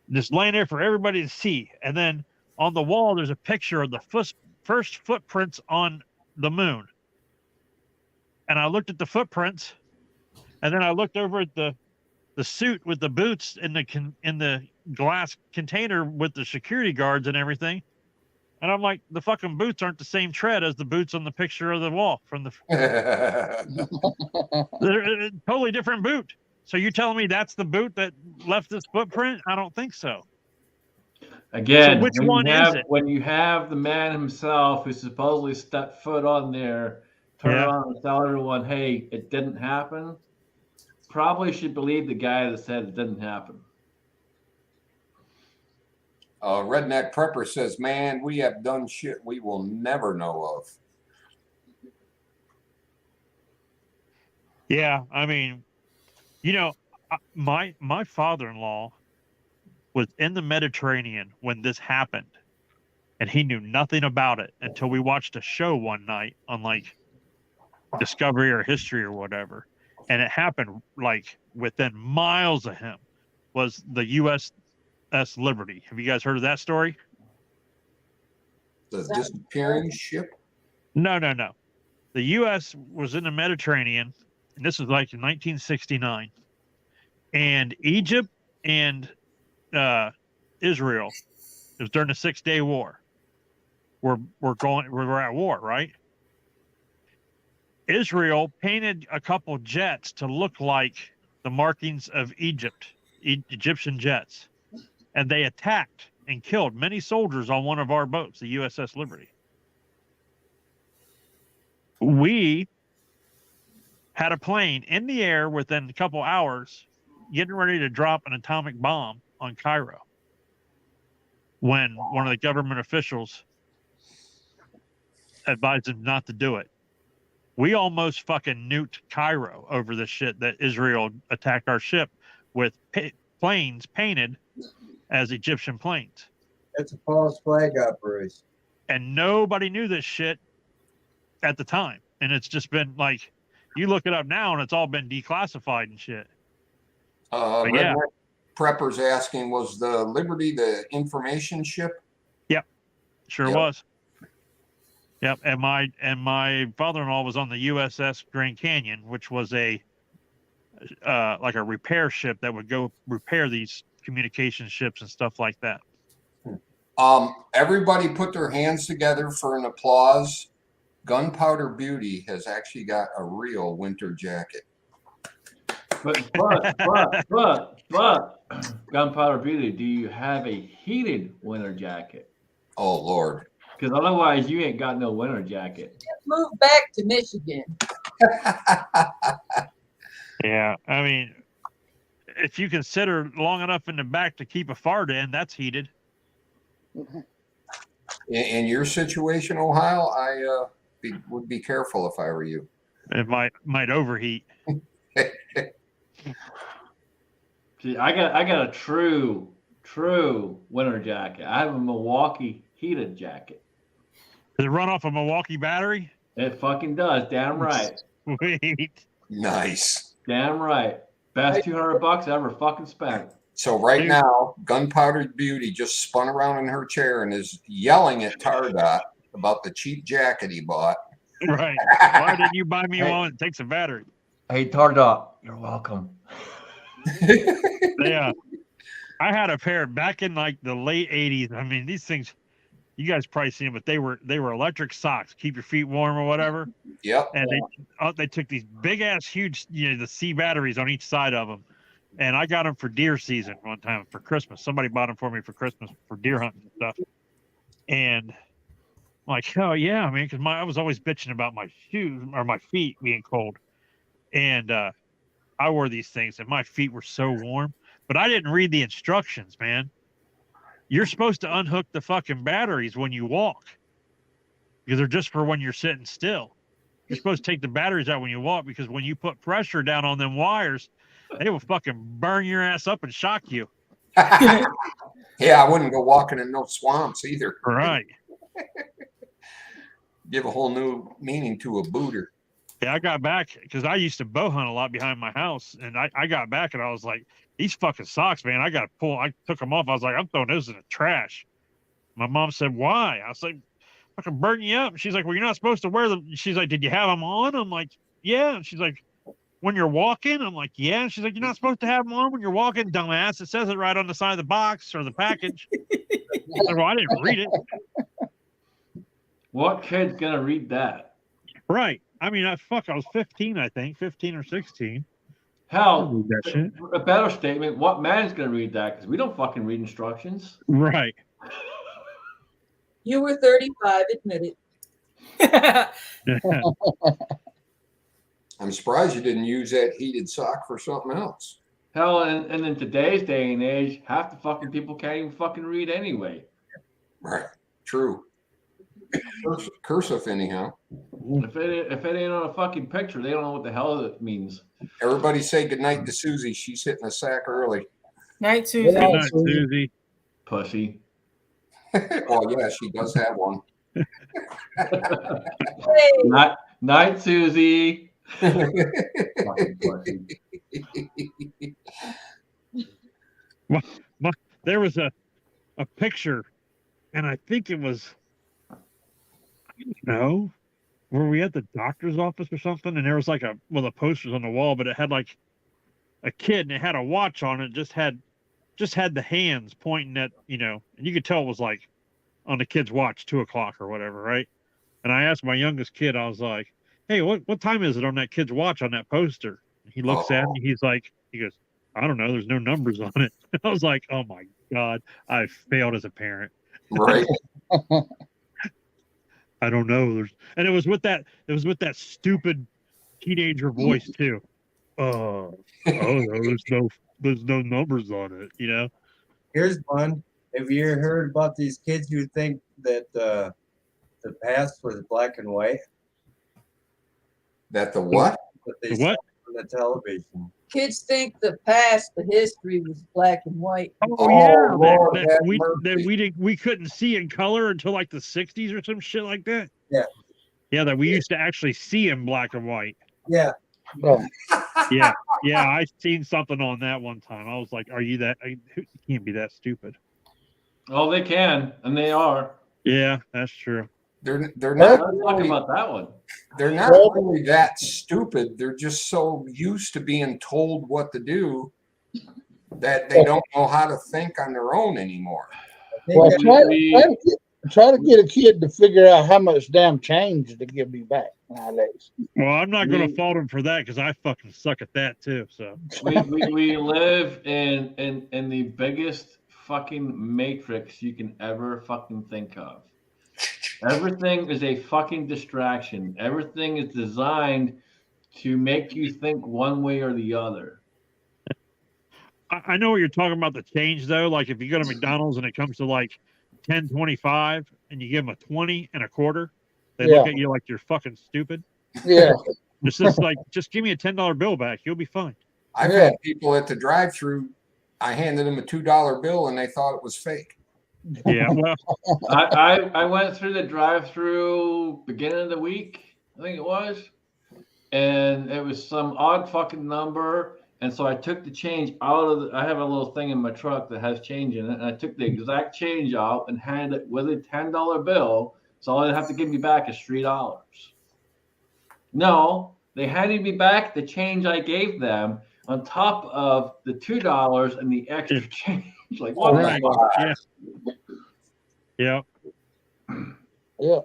just laying there for everybody to see. And then on the wall, there's a picture of the first footprints on the moon. And I looked at the footprints, and then I looked over at the suit with the boots in the glass container with the security guards and everything. And I'm like, the fucking boots aren't the same tread as the boots on the picture of the wall from the. They're a totally different boot. So you're telling me that's the boot that left this footprint? I don't think so. Again, so which one is it? When you have the man himself who supposedly stepped foot on there, turn around and tell everyone, hey, it didn't happen, probably should believe the guy that said it didn't happen. Redneck Prepper says, man, we have done shit we will never know of. Yeah, I mean, you know, my father-in-law was in the Mediterranean when this happened, and he knew nothing about it until we watched a show one night on like Discovery or History or whatever, and it happened like within miles of him was the USS Liberty. Have you guys heard of that story? The disappearing ship? No. The U.S. was in the Mediterranean, and this was like in 1969, and Egypt and Israel, it was during the 6-Day War. We're at war, right? Israel painted a couple jets to look like the markings of Egyptian jets, and they attacked and killed many soldiers on one of our boats, the USS Liberty. We had a plane in the air within a couple hours getting ready to drop an atomic bomb on Cairo when one of the government officials advised them not to do it. We almost fucking nuked Cairo over this shit that Israel attacked our ship with planes painted as Egyptian planes. That's a false flag operation. And nobody knew this shit at the time. And it's just been like, you look it up now and it's all been declassified and shit. Redneck Prepper's asking, was the Liberty the information ship? Yep, sure was. Yep, and my father-in-law was on the USS Grand Canyon, which was a like a repair ship that would go repair these communication ships and stuff like that. Everybody put their hands together for an applause. Gunpowder Beauty has actually got a real winter jacket. But Gunpowder Beauty, do you have a heated winter jacket? Oh, Lord. Because otherwise you ain't got no winter jacket. Move back to Michigan. Yeah, I mean, if you consider long enough in the back to keep a fart in, that's heated. In your situation, Ohio, I would be careful if I were you. It might overheat. See, I got a true winter jacket. I have a Milwaukee heated jacket. Does it run off a Milwaukee battery? It fucking does. Damn right. Sweet. Nice. Damn right. Best $200 I ever fucking spent. So right now, Gunpowder Beauty just spun around in her chair and is yelling at Tardot about the cheap jacket he bought. Right. Why didn't you buy me one that takes a battery? Hey, Tardot, you're welcome. Yeah. I had a pair back in like the late 80s. I mean, these things, you guys probably seen them, but they were electric socks, keep your feet warm or whatever. Yep. And they took these big ass huge, the C batteries on each side of them. And I got them for deer season one time for Christmas. Somebody bought them for me for Christmas for deer hunting and stuff. And I'm like, oh yeah, I mean, because I was always bitching about my shoes or my feet being cold. And I wore these things and my feet were so warm. But I didn't read the instructions, man. You're supposed to unhook the fucking batteries when you walk because they're just for when you're sitting still. you're supposed to take the batteries out when you walk because when you put pressure down on them wires, they will fucking burn your ass up and shock you. Yeah, I wouldn't go walking in no swamps either. Right. Give a whole new meaning to a booter. Yeah, I got back because I used to bow hunt a lot behind my house, and I got back and I was like, these fucking socks, man, I got to pull. I took them off. I was like, I'm throwing those in the trash. My mom said, why? I was like, fucking burn you up. She's like, well, you're not supposed to wear them. She's like, did you have them on? I'm like, yeah. And she's like, when you're walking? I'm like, yeah. And she's like, you're not supposed to have them on when you're walking, dumbass. It says it right on the side of the box or the package. I said, well, I didn't read it. What kid's gonna read that? Right. I mean, I was 15, I think, 15 or 16. Hell, That shit. a better statement. What man's gonna read that? Because we don't fucking read instructions. Right. You were 35, admit it. I'm surprised you didn't use that heated sock for something else. Hell, and in today's day and age, half the fucking people can't even fucking read anyway. Right. True. Cursive, anyhow. If it ain't on a fucking picture, they don't know what the hell it means. Everybody say goodnight to Susie. She's hitting the sack early. Night, Susie. Good night, Susie. Pussy. Well, yeah, she does have one. Hey, Night, Susie. Fucking pussy. There was a picture, and I think it was, I don't know, were we at the doctor's office or something? And there was like the posters on the wall, but it had like a kid and it had a watch on it. Just had the hands pointing at, and you could tell it was like on the kid's watch, 2:00 or whatever, right? And I asked my youngest kid, I was like, hey, what time is it on that kid's watch on that poster? And he looks at me, he goes, I don't know, there's no numbers on it. I was like, oh my God, I failed as a parent. Right. I don't know. And it was with that stupid teenager voice too. No, there's no numbers on it, Here's one. Have you ever heard about these kids who think that the past was black and white? That the what? That they The saw what? on the television. kids think the past, the history was black and white. Oh yeah, Lord that have we we couldn't see in color until like the 60s or some shit like that. Yeah. Yeah, that we used to actually see in black and white. Yeah. Oh, Yeah, I seen something on that one time. I was like, "Are you that? You can't be that stupid." Oh, they can, and they are. Yeah, that's true. They're I'm not not talking about that one. they're not really that stupid. They're just so used to being told what to do that they don't know how to think on their own anymore. I think well, that- try to get a kid to figure out how much damn change to give me back nowadays. Well, I'm not going We- to fault him for that because I fucking suck at that too. So we live in the biggest fucking matrix you can ever fucking think of. Everything is a fucking distraction. Everything is designed to make you think one way or the other. I know what you're talking about, the change though. Like if you go to McDonald's and it comes to like 10.25 and you give them a 20 and a quarter, they look at you like you're fucking stupid. Yeah. Just give me a $10 bill back. You'll be fine. I've had people at the drive-through. I handed them a $2 bill and they thought it was fake. Yeah. Well, I went through the drive-through beginning of the week, I think it was, and it was some odd fucking number. And so I took the change out of I have a little thing in my truck that has change in it, and I took the exact change out and handed it with a $10 bill. So all they have to give me back is $3. No, they handed me back the change I gave them on top of the $2 and the extra change. Like, what the right. fuck? Yeah. Yeah.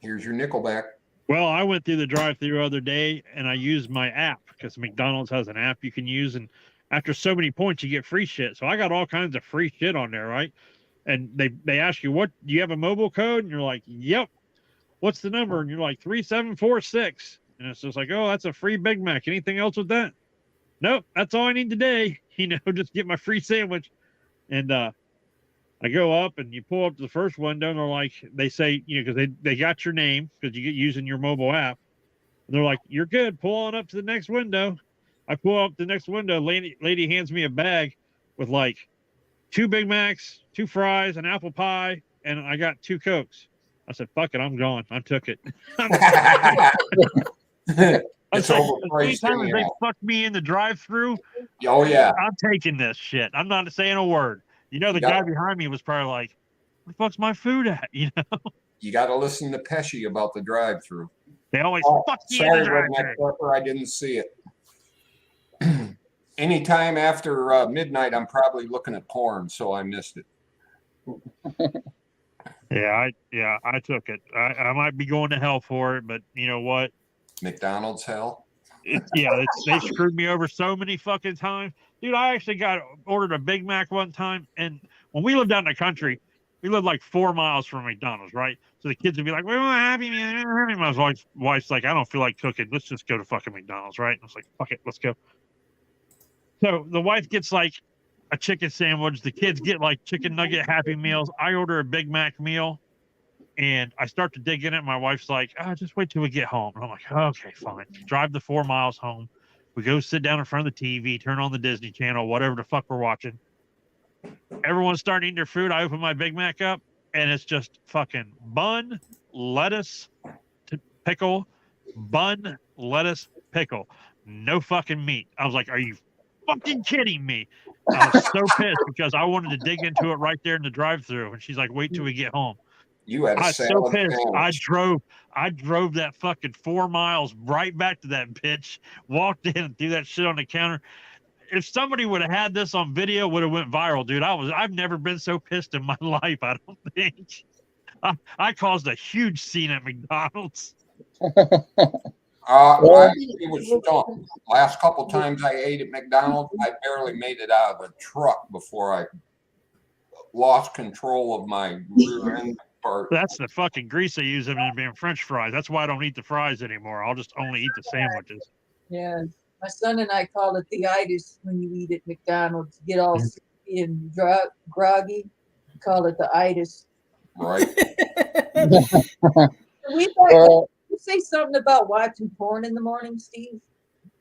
Here's your nickel back. Well, I went through the drive-through the other day and I used my app because McDonald's has an app you can use, and after so many points you get free shit. So I got all kinds of free shit on there, right? And they ask you, what do you have a mobile code? And you're like, yep. What's the number? And you're like 3746. And it's just like, oh, that's a free Big Mac. Anything else with that? Nope, that's all I need today. Just get my free sandwich. And I go up and you pull up to the first window and they're like, they say, because they got your name because you get using your mobile app. And they're like, "You're good. Pull on up to the next window." I pull up the next window. Lady hands me a bag with like 2 Big Macs, 2 fries, an apple pie, and I got 2 Cokes. I said, "Fuck it, I'm gone." I took it. It's like, overpriced anytime they anyhow. fuck me in the drive-through, Oh yeah. I'm taking this shit. I'm not saying a word. You know, the Yep. guy behind me was probably like, "Where the fuck's my food at?" You know, You got to listen to Pesci about the drive-through. they always Oh, fuck you in sorry, the Redneck drive-through. Trucker, I didn't see it. Anytime after midnight, I'm probably looking at porn, so I missed it. I took it. I might be going to hell for it, but you know what? McDonald's hell. They screwed me over so many fucking times, dude. I actually ordered a Big Mac one time, and when we lived out in the country, we lived like 4 miles from McDonald's, right? So the kids would be like, "We want a Happy Meal." My wife's like, "I don't feel like cooking. Let's just go to fucking McDonald's," right? And I was like, "Fuck it, let's go." So the wife gets like a chicken sandwich. The kids get like chicken nugget Happy Meals. I order a Big Mac meal, and I start to dig in it. My wife's like, "Oh, just wait till we get home." And I'm like, "Okay, fine." Drive the 4 miles home. We go sit down in front of the TV, turn on the Disney Channel, whatever the fuck we're watching. Everyone's starting eating their food. I open my Big Mac up, and it's just fucking bun, lettuce, pickle, bun, lettuce, pickle. No fucking meat. I was like, "Are you fucking kidding me?" I was so pissed because I wanted to dig into it right there in the drive-thru, and she's like, "Wait till we get home." You had a I was so salad pissed. sandwich. I drove that fucking 4 miles right back to that bitch, walked in and threw that shit on the counter. If somebody would have had this on video, it would have went viral, dude. I've never been so pissed in my life, I don't think. I caused a huge scene at McDonald's. I was stumped. Last couple times I ate at McDonald's, I barely made it out of the truck before I lost control of my rear end part. That's the fucking grease they use in being French fries. That's why I don't eat the fries anymore. I'll just only eat the sandwiches. Yeah. My son and I call it the itis when you eat at McDonald's. You get all sleepy and groggy. We call it the itis. Right. You say something about watching porn in the morning, Steve?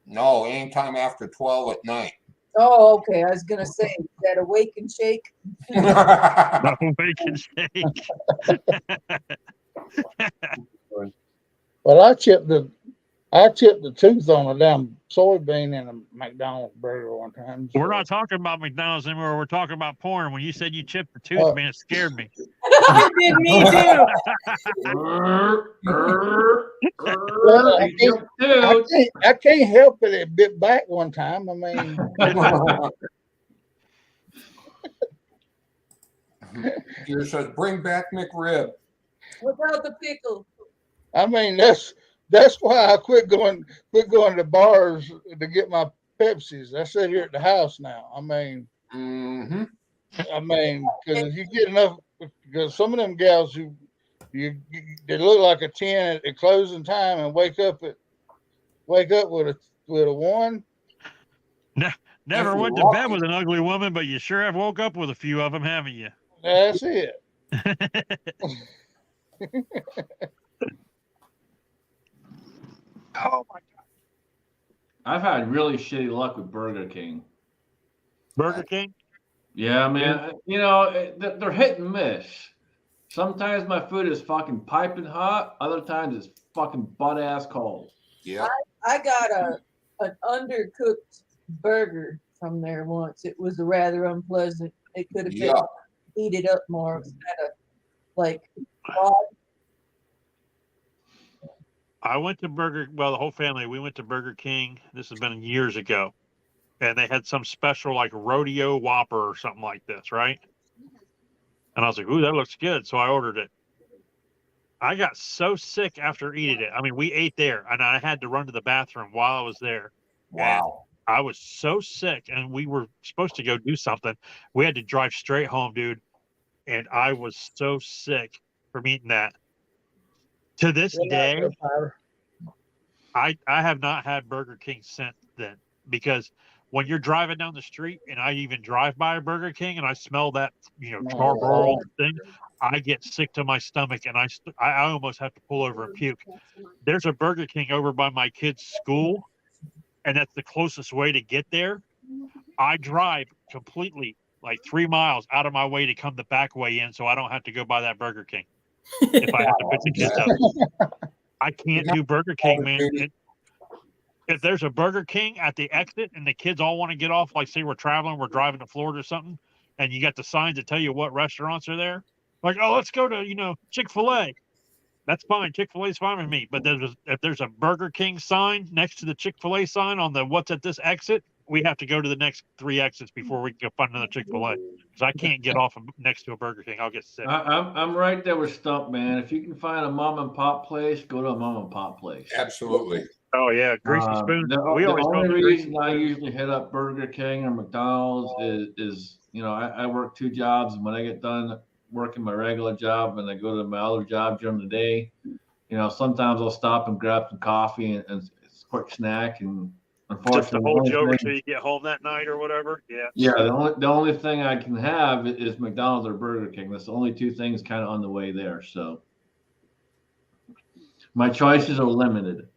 No, anytime after 12 at night. Oh, okay. I was gonna say, is that a wake and shake? Wake and shake. Well, I chipped the tooth on a damn soybean in a McDonald's burger one time. We're not talking about McDonald's anymore. We're talking about porn. When you said you chipped the tooth, man, it scared me. It did me too. Well, I can't help it. It bit back one time. I mean, Here says, "Bring back McRib." Without the pickle. I mean that's why I quit going to bars to get my Pepsis. I sit here at the house now. I mean, because you get enough. Because some of them gals who they look like a 10 at closing time and wake up with a 1. Never went to bed with an ugly woman, but you sure have woke up with a few of them, haven't you? That's it. Oh my God. I've had really shitty luck with Burger King. Burger King? Yeah, man. You know, they're hit and miss. Sometimes my food is fucking piping hot. Other times it's fucking butt ass cold. Yeah. I got an undercooked burger from there once. It was rather unpleasant. It could have been heated up more. It was kind of like odd. The whole family, we went to Burger King. This has been years ago. And they had some special like rodeo Whopper or something like this, right? And I was like, "Ooh, that looks good." So I ordered it. I got so sick after eating it. I mean, we ate there and I had to run to the bathroom while I was there. Wow. And I was so sick and we were supposed to go do something. We had to drive straight home, dude. And I was so sick from eating that. To this day, I have not had Burger King since then, because when you're driving down the street and I even drive by a Burger King and I smell that, charbroiled thing, I get sick to my stomach, and I almost have to pull over and puke. There's a Burger King over by my kid's school, and that's the closest way to get there. I drive completely like 3 miles out of my way to come the back way in, so I don't have to go by that Burger King if I have to pick the kids up. I can't do Burger King, man. If there's a Burger King at the exit and the kids all want to get off, like say we're driving to Florida or something, and you got the signs that tell you what restaurants are there, like, oh, let's go to, Chick-fil-A. That's fine. Chick-fil-A is fine with me. But if there's a Burger King sign next to the Chick-fil-A sign on the what's at this exit, we have to go to the next 3 exits before we can go find another Chick-fil-A. Because I can't get off next to a Burger King. I'll get sick. I'm right there with Stump, man. If you can find a mom and pop place, go to a mom and pop place. Absolutely. Oh yeah, Greasy Spoon. The only reason I usually hit up Burger King or McDonald's is I work 2 jobs, and when I get done working my regular job and I go to my other job during the day, sometimes I'll stop and grab some coffee and it's a quick snack, and unfortunately just to hold you over till you get home that night or whatever. Yeah. The only thing I can have is McDonald's or Burger King. That's the only 2 things kind of on the way there. So my choices are limited.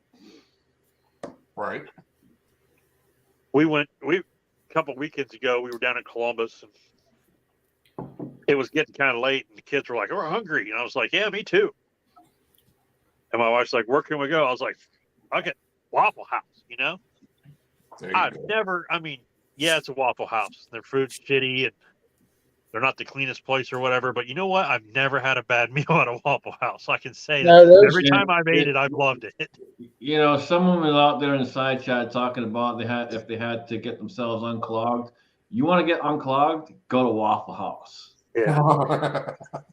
Right. A couple weekends ago, we were down in Columbus, and it was getting kind of late, and the kids were like, "We're hungry," and I was like, "Yeah, me too." And my wife's like, "Where can we go?" I was like, "I'll get Waffle House." I've never. I mean, yeah, it's a Waffle House. Their food's shitty, and they're not the cleanest place or whatever. But you know what? I've never had a bad meal at a Waffle House. I can say that every time I've ate it, I've loved it. Someone was out there in the side chat talking about if they had to get themselves unclogged. You want to get unclogged? Go to Waffle House. Yeah.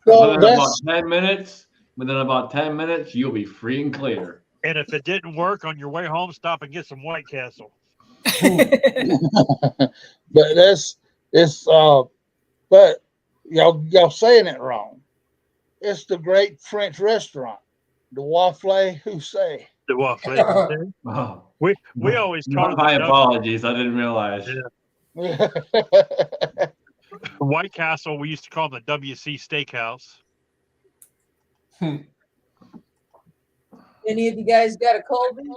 Within about 10 minutes, you'll be free and clear. And if it didn't work on your way home, stop and get some White Castle. But y'all saying it wrong. It's the great French restaurant, the Waffle Houssaye. The Waffle Houssaye. Oh. We always call it. My apologies, I didn't realize. Yeah. White Castle, we used to call them the WC Steakhouse. Any of you guys got a Culver's?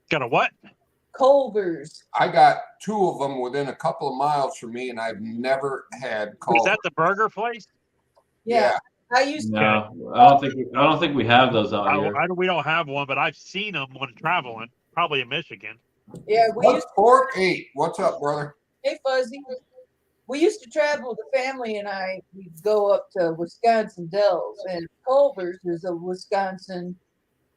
Got a what? Culver's. I got 2 of them within a couple of miles from me, and I've never had Culver's. Is that the burger place? Yeah. I used to. No, I don't think we have those out here. We don't have one, but I've seen them when traveling, probably in Michigan. Yeah, What's Pork 8? What's up, brother? Hey, Fuzzy. We used to travel, the family and I, we'd go up to Wisconsin Dells, and Culver's is a Wisconsin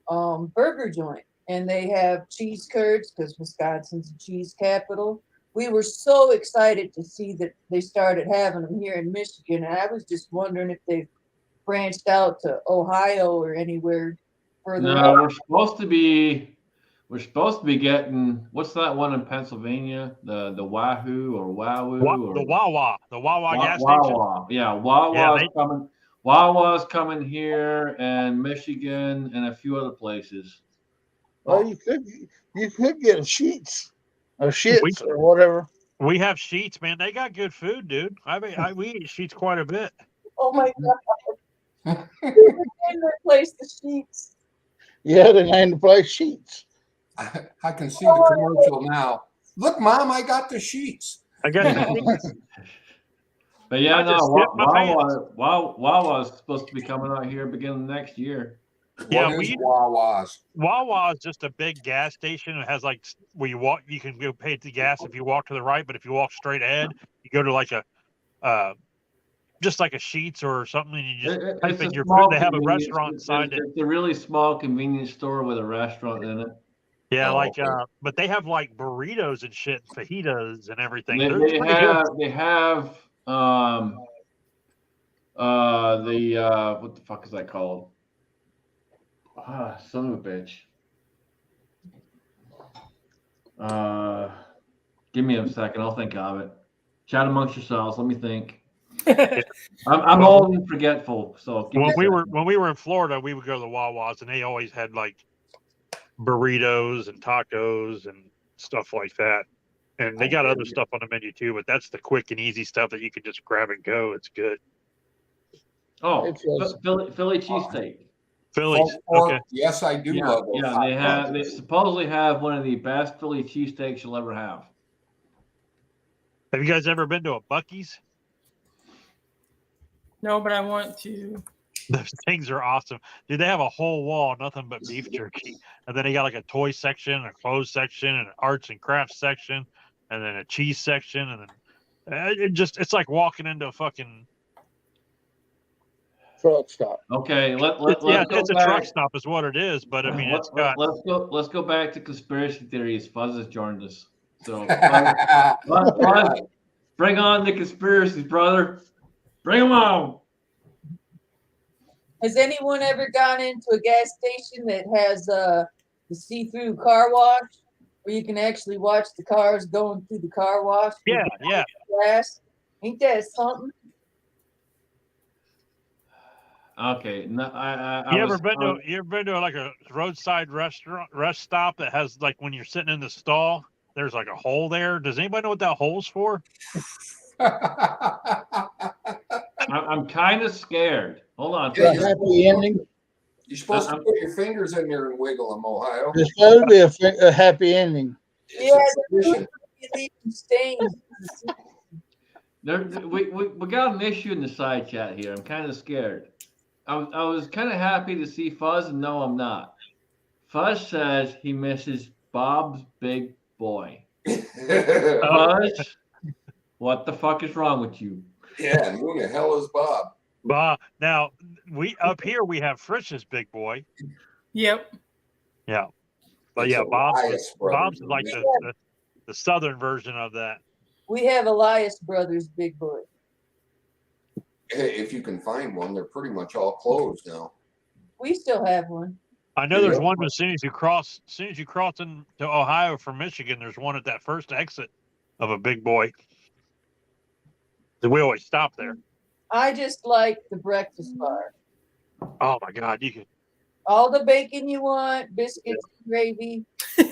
burger joint, and they have cheese curds because Wisconsin's a cheese capital. We were so excited to see that they started having them here in Michigan, and I was just wondering if they've branched out to Ohio or anywhere further. No, we're supposed to be getting, what's that one in Pennsylvania? The Wahoo or Wahoo? The Wawa gas station. Yeah, Wawa's coming. Wawa's coming here, and Michigan, and a few other places. Well, you could get a Sheets or Shits or whatever. We have Sheets, man. They got good food, dude. We eat Sheets quite a bit. Oh my God! They replace the Sheets. Yeah, they named the place Sheets. I can see the commercial now. Look, Mom, I got the sheets. I got the sheets. But yeah, Wawa's supposed to be coming out here beginning next year. Yeah, Wawa's. Wawa is just a big gas station. It has like where you walk, you can go pay the gas if you walk to the right, but if you walk straight ahead, you go to like just like a Sheets or something, and you just type in your food. They have a restaurant inside it. It's a really small convenience store with a restaurant in it. Yeah, but they have like burritos and shit, fajitas and everything. They have what the fuck is that called? Son of a bitch. Give me a second. I'll think of it. Chat amongst yourselves. Let me think. I'm old and forgetful. So when we were in Florida, we would go to the Wawas, and they always had like burritos and tacos and stuff like that. And they got other stuff on the menu too, but that's the quick and easy stuff that you can just grab and go. It's good. Oh, It's a- Philly cheesesteak. Phillies. Funk pork, Okay. yes, I do Yeah, love those. yeah, hot they dogs. supposedly have one of the best Philly cheesesteaks you'll ever have. Have you guys ever been to a Buc-ee's? No, but I want to. Those things are awesome. Dude, they have a whole wall, nothing but beef jerky. And then they got like a toy section, a clothes section, and an arts and crafts section, and then a cheese section. And then it's like walking into a fucking. truck stop. Okay, let's Yeah, go it's a back. truck stop, is what it is. But I mean, it's got. Let's go back to conspiracy theories. Fuzz has joined us. So Fuzz, bring on the conspiracies, brother. Bring them on. Has anyone ever gone into a gas station that has the see-through car wash, where you can actually watch the cars going through the car wash? with Yeah. glass? Ain't that something? Okay, no, You ever been to like a roadside rest stop that has like when you're sitting in the stall, there's like a hole there. Does anybody know what that hole's for? I'm kind of scared. Hold on. Yeah, A happy ending. You're supposed to put your fingers in there and wiggle them, Ohio. There's supposed to be a happy ending. Yeah, It's a tradition. you leave some stains. We got an issue in the side chat here. I'm kind of scared. I was kind of happy to see Fuzz, and no, I'm not. Fuzz says he misses Bob's big boy. Fuzz, what the fuck is wrong with you? Yeah, and who the hell is Bob? Now we up here we have Frisch's big boy. Yep. Yeah, but It's yeah, Bob's Elias Brothers. Bob's like the southern version of that. We have Elias Brothers Big Boy. Hey, if you can find one, they're pretty much all closed now. We still have one. I know there's one as soon as you cross into Ohio from Michigan. There's one at that first exit of a big boy. We always stop there. I just like the breakfast bar. Oh my God, you can. All the bacon you want, biscuits, gravy. By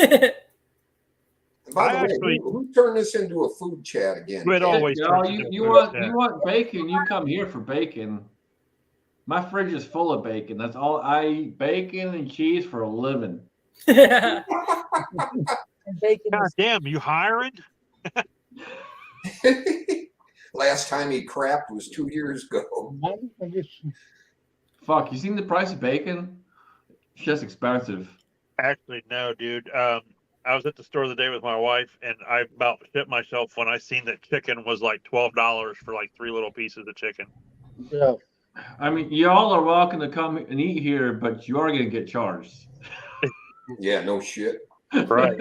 the way, actually- who turned this into a food chat again? It always You, turns into you food want chat. you want bacon? You come here for bacon. My fridge is full of bacon. That's all I eat: bacon and cheese for a living. And bacon God is damn, you hiring? Last time he crapped was 2 years ago. I guess Fuck, you seen the price of bacon? It's just expensive. Actually, no, dude. I was at the store the day with my wife, and I about shit myself when I seen that chicken was like $12 for like 3 little pieces of chicken. yeah. I mean, y'all are welcome to come and eat here, but you are gonna get charged. Yeah, no shit. Right.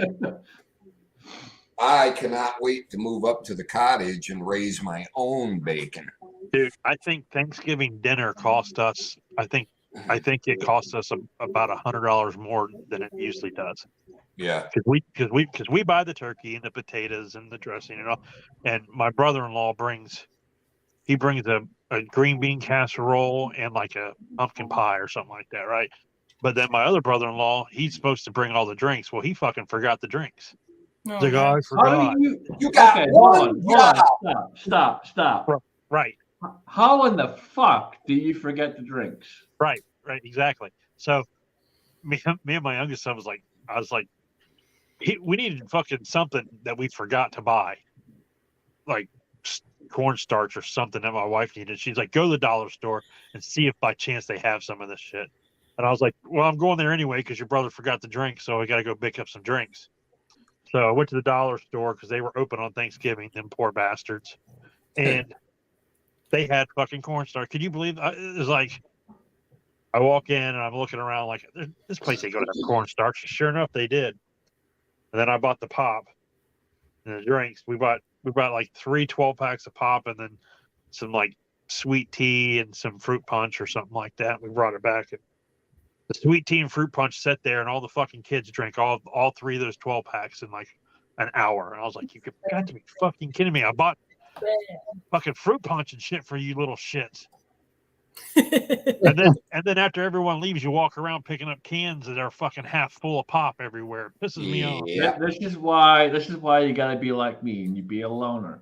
I cannot wait to move up to the cottage and raise my own bacon. Dude, I think Thanksgiving dinner cost us. I think it cost us about $100 more than it usually does. Yeah. Because we buy the turkey and the potatoes and the dressing and all. And my brother-in-law brings a green bean casserole and like a pumpkin pie or something like that, right? But then my other brother-in-law, he's supposed to bring all the drinks. Well, he fucking forgot the drinks. Oh, He's like, oh, I How forgot. do You got okay, one hold on. job. Stop. Right. How in the fuck do you forget the drinks? Right, exactly. So me and my youngest son I was like, we needed fucking something that we forgot to buy, like cornstarch or something that my wife needed. She's like, go to the dollar store and see if by chance they have some of this shit. And I was like, well, I'm going there anyway because your brother forgot the drink, so I got to go pick up some drinks. So I went to the dollar store because they were open on Thanksgiving, them poor bastards, and they had fucking cornstarch. Could you believe it was like? I walk in and I'm looking around like this place ain't gonna have cornstarch. Sure enough, they did. And then I bought the pop and the drinks. We bought like 3 12-packs of pop and then some like sweet tea and some fruit punch or something like that. We brought it back. And the sweet tea and fruit punch sat there, and all the fucking kids drank all 3 of those 12-packs in like an hour. And I was like, you got to be fucking kidding me! I bought fucking fruit punch and shit for you little shits. and then after everyone leaves, you walk around picking up cans that are fucking half full of pop everywhere. It pisses me off. Yeah. This is why you gotta be like me and you be a loner.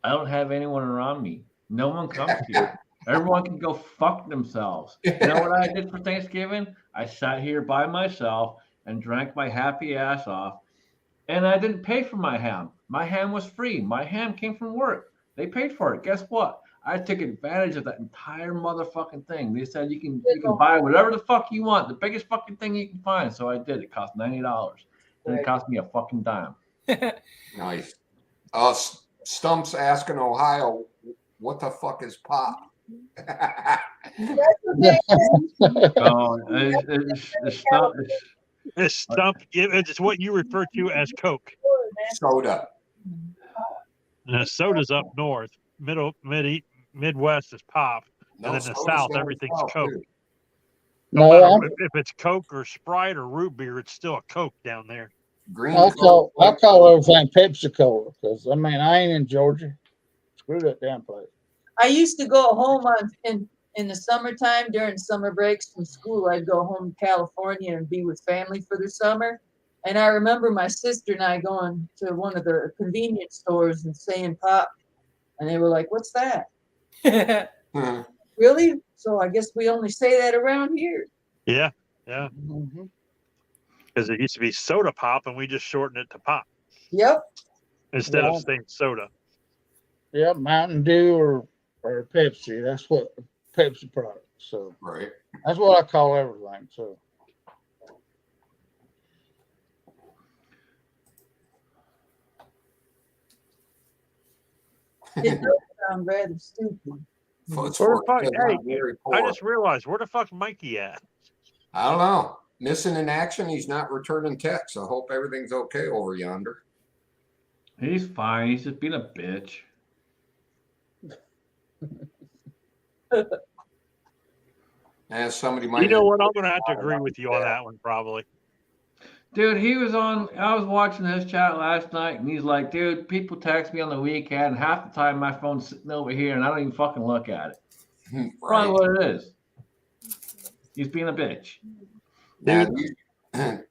I don't have anyone around me. No one comes here. Everyone can go fuck themselves. You know what I did for Thanksgiving? I sat here by myself and drank my happy ass off, and I didn't pay for my ham. My ham was free. My ham came from work. They paid for it. Guess what? I took advantage of that entire motherfucking thing. They said you can buy whatever the fuck you want, the biggest fucking thing you can find. So I did. It cost $90. And it cost me a fucking dime. Nice. Stump's asking Ohio, what the fuck is pop? Oh, It's stump. It's what you refer to as Coke. Soda. Soda's up north. Midwest is pop, No, and then the soda's south down everything's south, Coke. too. No No, matter if it's Coke or Sprite or root beer, it's still a Coke down there. Green I Coke. call everything Pepsi Cola because I mean I ain't in Georgia. Screw that damn place. I used to go home in the summertime during summer breaks from school. I'd go home to California and be with family for the summer. And I remember my sister and I going to one of the convenience stores and saying pop. And they were like, what's that? Hmm. Really? So I guess we only say that around here. Yeah, Mm-hmm. because it used to be soda pop, and we just shortened it to pop Yep. instead Yeah. of saying soda. Yeah, Mountain Dew or Pepsi. That's what Pepsi product. So Right. that's what I call everything. So It does sound rather stupid. It's Where for the fuck- kids, hey, not very I poor. just realized, where the fuck's Mikey at? I don't know. Missing in action. He's not returning texts. I hope everything's okay over yonder. He's fine. He's just being a bitch. As somebody might. You know what? I'm going to have to agree with you on that one, probably. Dude, I was watching his chat last night, and he's like, dude, people text me on the weekend, and half the time my phone's sitting over here, and I don't even fucking look at it. Probably Right. what it is. He's being a bitch. And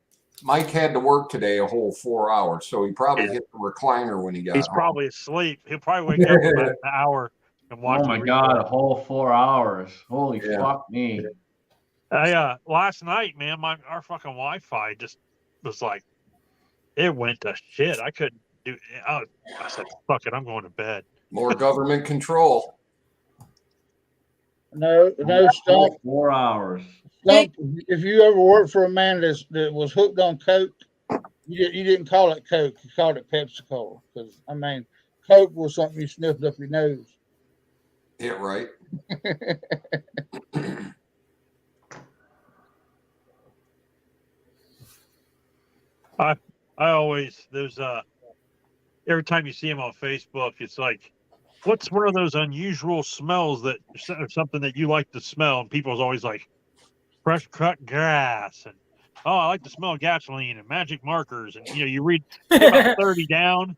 Mike had to work today a whole 4 hours, so he probably hit the recliner when he got He's home. probably asleep. He'll probably wake up in about an hour and watch. Oh my the God, replay. a whole 4 hours. Holy Yeah. fuck me. Last night, man, our fucking Wi-Fi just was like, it went to shit. I couldn't do. I said, "Fuck it, I'm going to bed." More government control. no Stump. 4 hours. Stump, if you ever worked for a man that was hooked on Coke, you didn't call it Coke. You called it Pepsi Cola because I mean Coke was something you sniffed up your nose. Yeah, right. I always every time you see him on Facebook, it's like, what's one of those unusual smells that or something that you like to smell? And people's always like fresh cut grass and I like to smell gasoline and magic markers. And you read about 30 down.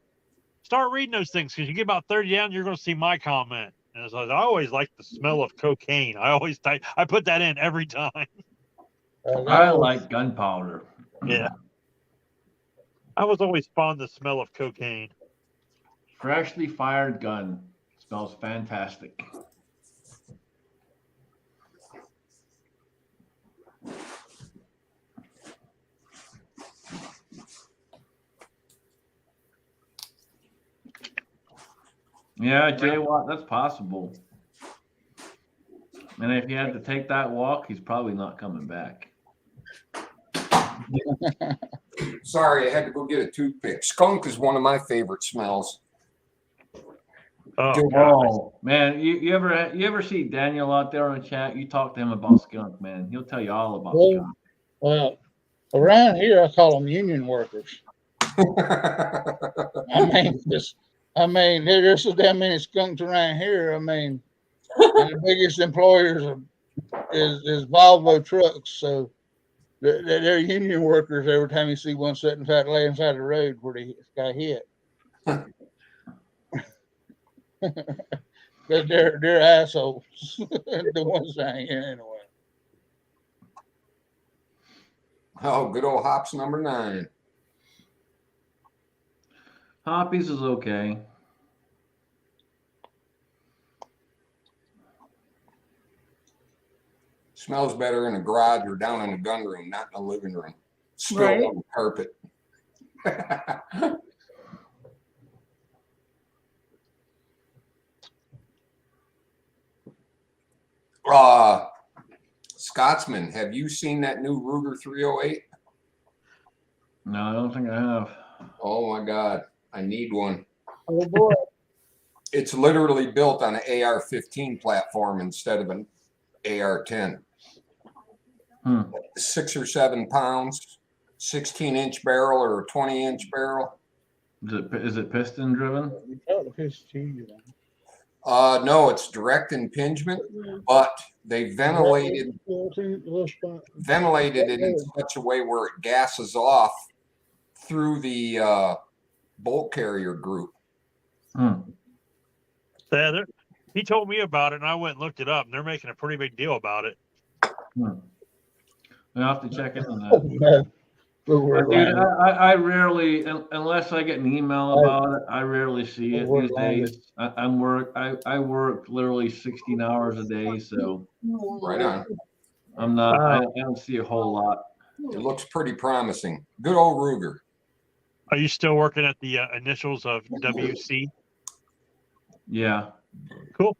Start reading those things because you get about 30 down, you're going to see my comment. And it's like, I always like the smell of cocaine. I put that in every time. I like gunpowder. Yeah. I was always fond of the smell of cocaine. Freshly fired gun. Smells fantastic. Yeah, Jay Watt, that's possible. And if he had to take that walk, he's probably not coming back. Sorry, I had to go get a toothpick. Skunk is one of my favorite smells. Oh, man, you ever see Daniel out there on the chat? You talk to him about skunk, man. He'll tell you all about skunk. Well, around here I call them union workers. I mean, there's so damn many skunks around here. I mean, and the biggest employers is Volvo trucks, so they're union workers. Every time you see one sitting laying inside the road where they got hit, but they're assholes. The ones saying here anyway. Oh, good old hops number 9. Hoppies is okay. Smells better in a garage or down in a gun room, not in a living room. Spilled Right. on the carpet. Scotsman, have you seen that new Ruger 308? No, I don't think I have. Oh my God, I need one. Oh boy. It's literally built on an AR-15 platform instead of an AR-10. 6 or 7 pounds, 16-inch barrel or a 20-inch barrel. Is it piston driven? You got the piss cheese on. No, it's direct impingement, but they ventilated it in such a way where it gases off through the bolt carrier group. Yeah, he told me about it, and I went and looked it up, and they're making a pretty big deal about it. I'll have to check in on Oh, that. man. Dude, I rarely, unless I get an email about it, I rarely see it these days. I work literally 16 hours a day, so Right on. I don't see a whole lot. It looks pretty promising. Good old Ruger. Are you still working at the initials of WC? Yeah. Cool.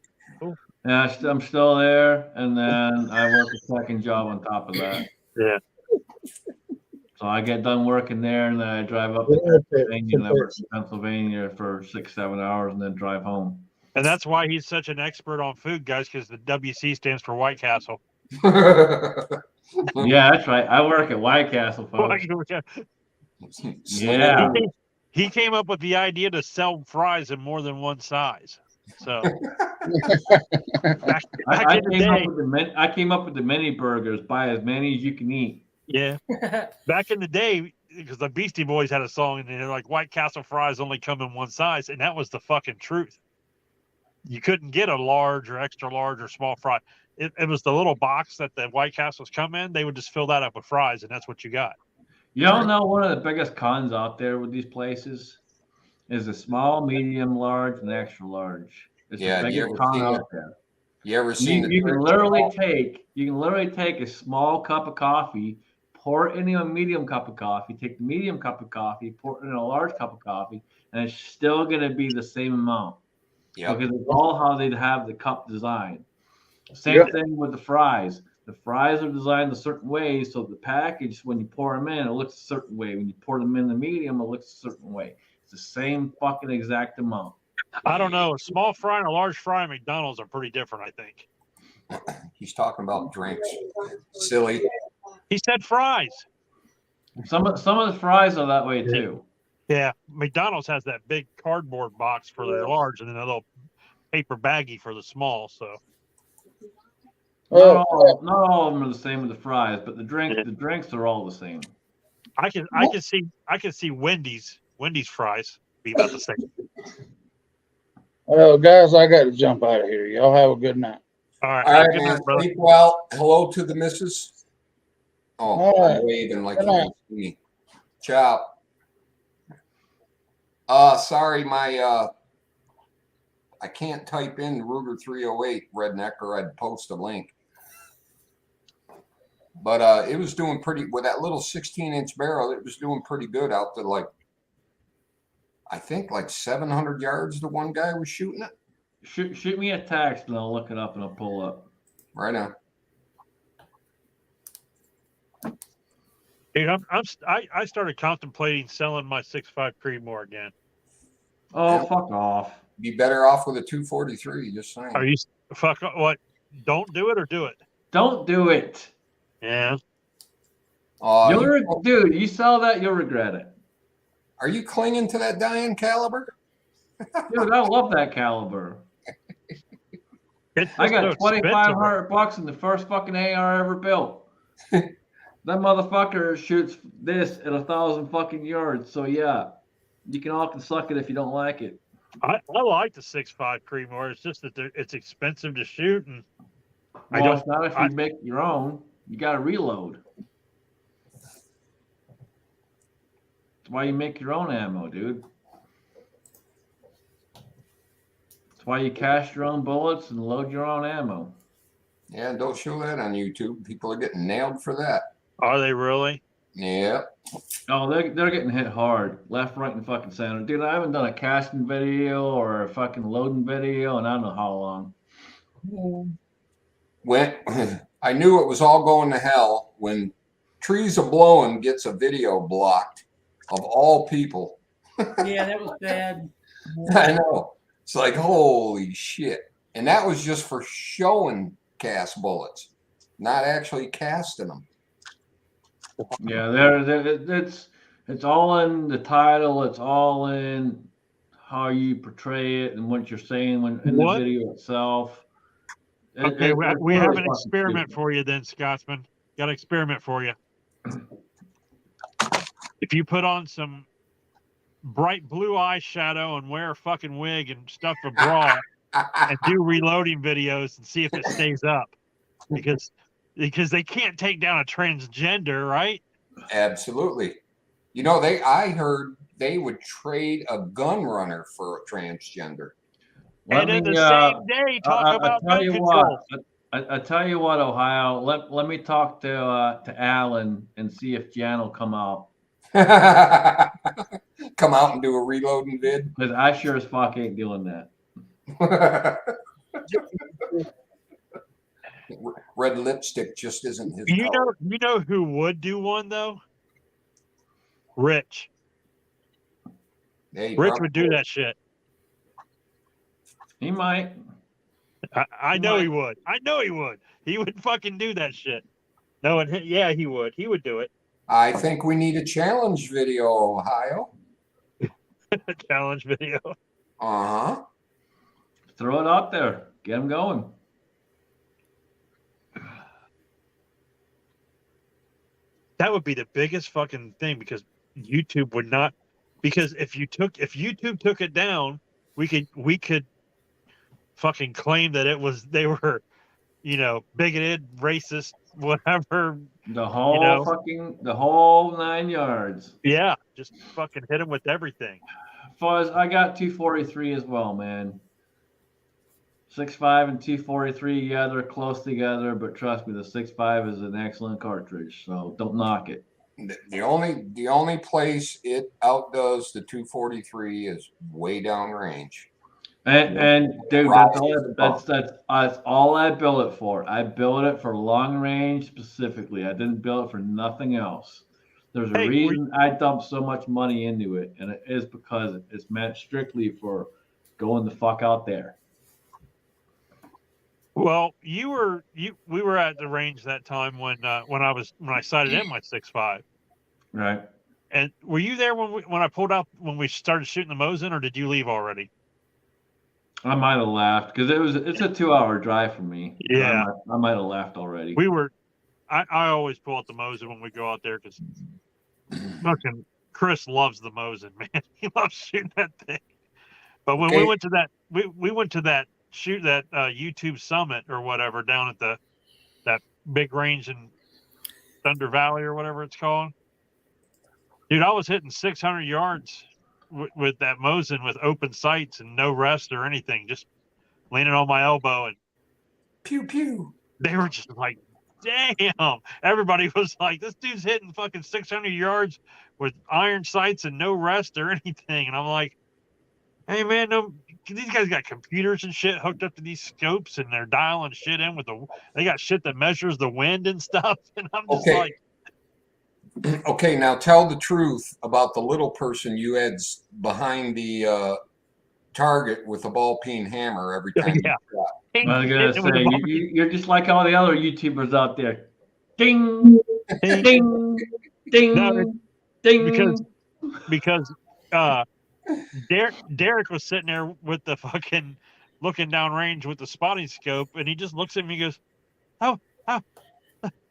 Yeah, I'm still there, and then I work a second job on top of that. Yeah. So I get done working there, and then I drive up to Pennsylvania, and I work in Pennsylvania for 6-7 hours, and then drive home. And that's why he's such an expert on food, guys, because the WC stands for White Castle. Yeah, that's right. I work at White Castle, folks. Yeah. He came up with the idea to sell fries in more than one size. So I came up with the mini burgers. Buy as many as you can eat. Yeah. Back in the day, because the Beastie Boys had a song, and they're like, White Castle fries only come in one size, and that was the fucking truth. You couldn't get a large or extra large or small fry. It was the little box that the White Castles come in. They would just fill that up with fries, and that's what you got. You don't know one of the biggest cons out there with these places is a small, medium, large, and extra large. It's Yeah, the biggest con out there. You ever seen You can literally take a small cup of coffee, pour it into a medium cup of coffee, take the medium cup of coffee, pour it in a large cup of coffee, and it's still going to be the same amount. Yeah. Because it's all how they'd have the cup designed. Same thing with the fries. The fries are designed a certain way, so the package, when you pour them in, it looks a certain way. When you pour them in the medium, it looks a certain way. It's the same fucking exact amount. I don't know. A small fry and a large fry at McDonald's are pretty different, I think. He's talking about drinks. Silly. He said fries. Some of the fries are that way too. Yeah, McDonald's has that big cardboard box for the large, and then a little paper baggie for the small. So not all of them are the same with the fries, but the drinks are all the same. I can see Wendy's fries be about the same. Well, guys, I got to jump out of here. Y'all have a good night. All right, All right, good man. night, brother. Sleep well. Hello to the missus. Oh, All right. I'm waving like Good you night. can see me. Ciao. Sorry, I can't type in Ruger 308 redneck, or I'd post a link. But it was doing pretty with that little 16-inch barrel. It was doing pretty good out to I think 700 yards. The one guy was shooting it. Shoot me a text and I'll look it up and I'll pull up. Right now. Dude, I started contemplating selling my 6.5 Creedmoor again. Oh, fuck off. Be better off with a 243. Just saying. Are you fuck what? Don't do it or do it? Don't do it. Yeah. Dude, you sell that, you'll regret it. Are you clinging to that Diane caliber? Dude, I love that caliber. It's I got so expensive. $2,500 in the first fucking AR ever built. That motherfucker shoots this at 1,000 fucking yards. So yeah, you can all suck it if you don't like it. I like the 6.5 Creedmoor. It's just that it's expensive to shoot, and It's not if you make your own. You got to reload. That's why you make your own ammo, dude. That's why you cast your own bullets and load your own ammo. Yeah, don't show that on YouTube. People are getting nailed for that. Are they really? Yeah. Oh, they're getting hit hard, left, right, and fucking center. Dude, I haven't done a casting video or a fucking loading video, and I don't know how long. When I knew it was all going to hell when Trees Are Blowing gets a video blocked of all people. Yeah, that was bad. I know. It's like, holy shit. And that was just for showing cast bullets, not actually casting them. Yeah, it's all in the title. It's all in how you portray it and what you're saying when in What? the video itself. Okay, we it's have really an fucking experiment stupid. for you then, Scotsman. Got an experiment for you. If you put on some bright blue eyeshadow and wear a fucking wig and stuff a bra and do reloading videos and see if it stays up, because they can't take down a transgender, right? Absolutely. You know, I heard they would trade a gun runner for a transgender. And in the same day, talk about tell gun you control. what. I tell you what, Ohio. Let me talk to Alan and see if Jan will come out. Come out and do a reloading vid. Because I sure as fuck ain't doing that. Red lipstick just isn't his You color. know who would do one though? Rich. Hey, Rich would do that shit. He might. I know he would. I know he would. He would fucking do that shit. No, yeah, he would. He would do it. I think we need a challenge video, Ohio. Challenge video. Uh-huh. Throw it out there. Get him going. That would be the biggest fucking thing, because YouTube would not, because if YouTube took it down, we could fucking claim that they were, bigoted, racist, whatever. The whole 9 yards. Yeah, just fucking hit them with everything. Fuzz, I got 243 as well, man. 6.5 and 243, yeah, they're close together, but trust me, the 6.5 is an excellent cartridge, so don't knock it. The only place it outdoes the 243 is way down range. And dude, that's all I built it for. I built it for long range specifically. I didn't build it for nothing else. There's a reason I dumped so much money into it, and it is because it's meant strictly for going the fuck out there. Well, we were at the range that time when I sighted in my 6.5. Right. And were you there when I pulled out when we started shooting the Mosin, or did you leave already? I might have left because it's a 2-hour drive for me. Yeah, I might have left already. I always pull out the Mosin when we go out there because fucking Chris loves the Mosin, man. He loves shooting that thing. But when we went to that, we went to that YouTube summit or whatever down at that big range in Thunder Valley or whatever it's called. Dude, I was hitting 600 yards with that Mosin with open sights and no rest or anything, just leaning on my elbow, and pew pew. They were just like, damn. Everybody was like, this dude's hitting fucking 600 yards with iron sights and no rest or anything. And I'm like, hey man, these guys got computers and shit hooked up to these scopes, and they're dialing shit in they got shit that measures the wind and stuff. And I'm just like, okay, now tell the truth about the little person you had behind the target with a ball-peen hammer every time. Yeah. I was gonna say you're just like all the other YouTubers out there. Ding, ding, ding, no, ding. Because Derek was sitting there with the fucking looking down range with the spotting scope, and he just looks at me and goes, "Oh,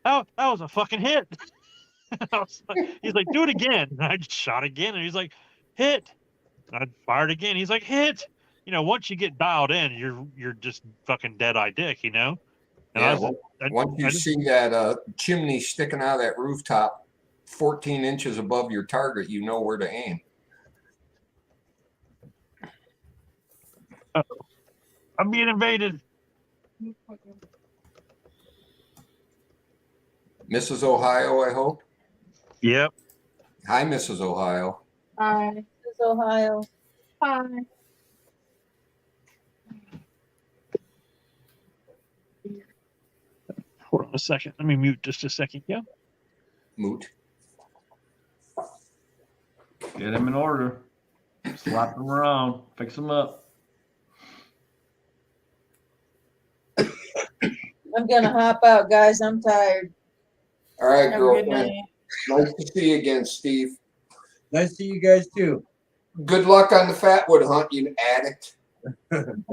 that was a fucking hit." He's like, "Do it again." And I just shot again, and he's like, "Hit." And I fired again. He's like, "Hit." Once you get dialed in, you're just fucking dead-eye dick, And yeah, once you see that chimney sticking out of that rooftop 14 inches above your target, you know where to aim. I'm being invaded. Mrs. Ohio, I hope. Yep. Hi, Mrs. Ohio. Hi. This is Ohio. Hi. Hold on a second. Let me mute just a second. Yeah. Moot. Get them in order. Slap them around. Fix them up. I'm gonna hop out, guys. I'm tired. All right, Have a good girlfriend. night. Nice to see you again, Steve. Nice to see you guys too. Good luck on the Fatwood hunt, you addict.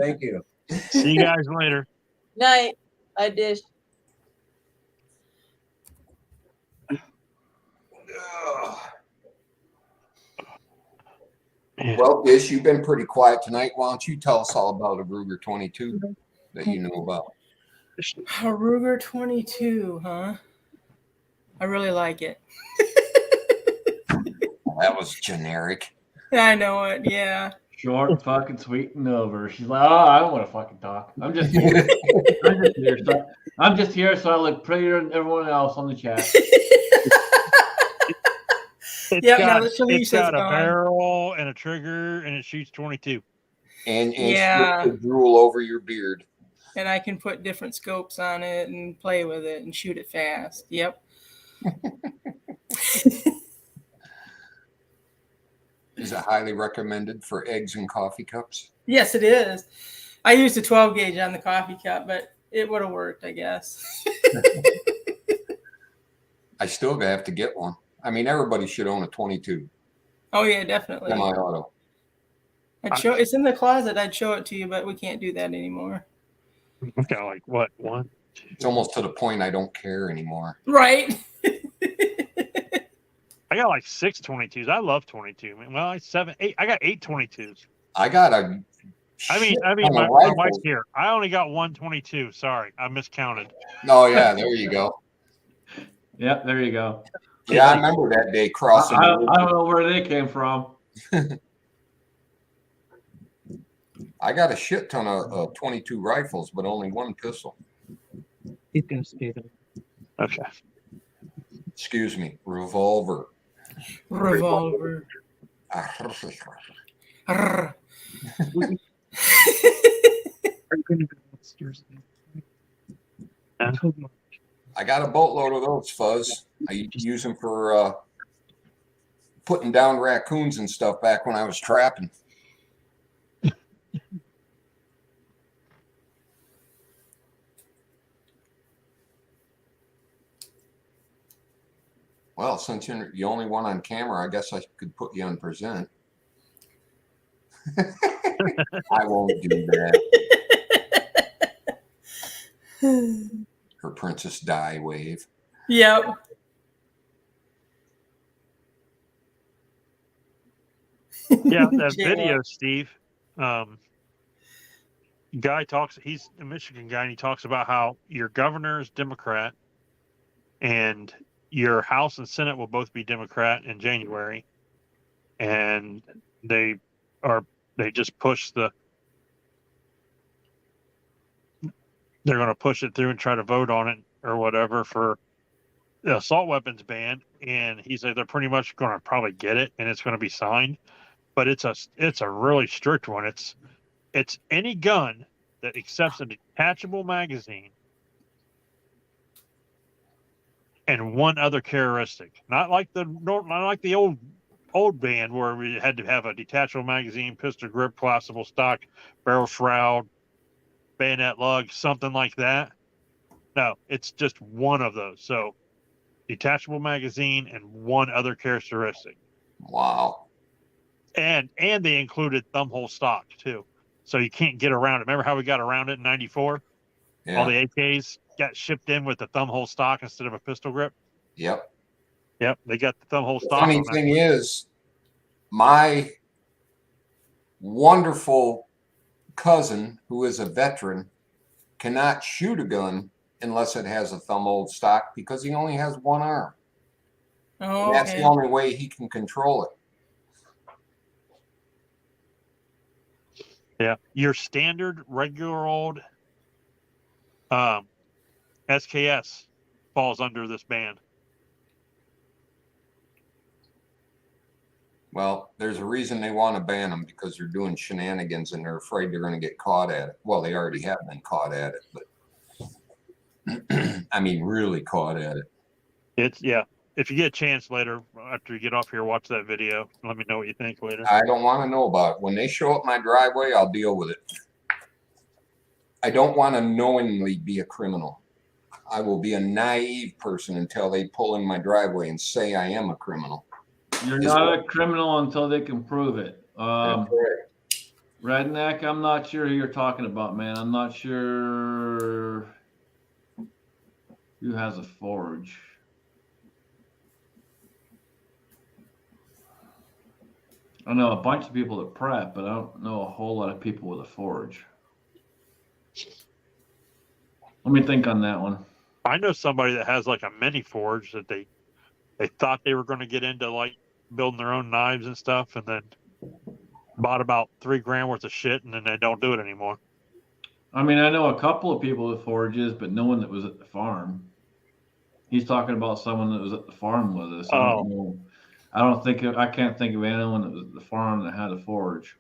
Thank you. See you guys later. Night. I dish. Ugh. Well, Dish, you've been pretty quiet tonight. Why don't you tell us all about a Ruger 22 that you know about? A Ruger 22, huh? I really like it. That was generic. I know it. Yeah. Short, fucking sweet and over. She's like, oh, I don't want to fucking talk. I'm just here. I'm just here so I look prettier than everyone else on the chat. It's Yep, got, now that Shalisha's it's got a gone. barrel and a trigger, and it shoots 22. And Yeah. slip the drool over your beard. And I can put different scopes on it and play with it and shoot it fast. Yep. Is it highly recommended for eggs and coffee cups? Yes, it is. I used a 12 gauge on the coffee cup, but it would have worked, I guess. I still have to get one. I mean, everybody should own a 22 Oh yeah, definitely. semi-auto. I'd show it's in the closet. I'd show it to you, but we can't do that anymore. I've got like what, one? It's almost to the point I don't care anymore. Right. I got like 6 22s. I love 22. Well, I 7, 8. I got 8 22s. I got a. I mean, ton my of wife's rifles. here. I only got 1 22. Sorry, I miscounted. Oh yeah, there you go. Yep, there you go. Yeah, I remember that day crossing. I don't know where they came from. I got a shit ton of 22 rifles, but only one pistol. He's gonna stay there. Okay. Excuse me, revolver. Revolver. Arr. Are you gonna go upstairs? I got a boatload of those, Fuzz. I use them for putting down raccoons and stuff back when I was trapping. Well, since you're the only one on camera, I guess I could put you on present. I won't do that. Her Princess Di wave. Yep. Yeah, that Yeah. video, Steve. Guy talks. He's a Michigan guy, and he talks about how your governor is Democrat, and your House and Senate will both be Democrat in January, and they just push the. They're going to push it through and try to vote on it or whatever for the assault weapons ban, and he said they're pretty much going to probably get it, and it's going to be signed, but it's a really strict one. It's any gun that accepts a detachable magazine and one other characteristic. Not like the old ban where we had to have a detachable magazine, pistol grip, collapsible stock, barrel shroud, bayonet lug, something like that. No, it's just one of those. So detachable magazine and one other characteristic. Wow. And they included thumbhole stock too. So you can't get around it. Remember how we got around it in 94? Yeah. All the AKs got shipped in with the thumbhole stock instead of a pistol grip. Yep. Yep, they got the thumbhole The stock. funny on that. thing is, my wonderful cousin, who is a veteran, cannot shoot a gun unless it has a thumb-hole stock because he only has one arm. Oh, And that's okay. the only way he can control it. Yeah, your standard regular old SKS falls under this ban. Well, there's a reason they want to ban them, because they're doing shenanigans and they're afraid they're going to get caught at it. Well, they already have been caught at it, but I mean, really caught at it. It's if you get a chance later after you get off here, watch that video. Let me know what you think later. I don't want to know about it. When they show up my driveway, I'll deal with it. I don't want to knowingly be a criminal. I will be a naive person until they pull in my driveway and say I am a criminal. You're not a criminal until they can prove it. That's right. Redneck, I'm not sure who you're talking about, man. I'm not sure who has a forge. I know a bunch of people that prep, but I don't know a whole lot of people with a forge. Let me think on that one. I know somebody that has like a mini forge that they thought they were going to get into like building their own knives and stuff, and then bought about $3,000 worth of shit, and then they don't do it anymore. I mean, I know a couple of people with forges, but no one that was at the farm. He's talking about someone that was at the farm with us. I can't think of anyone that was at the farm that had a forge.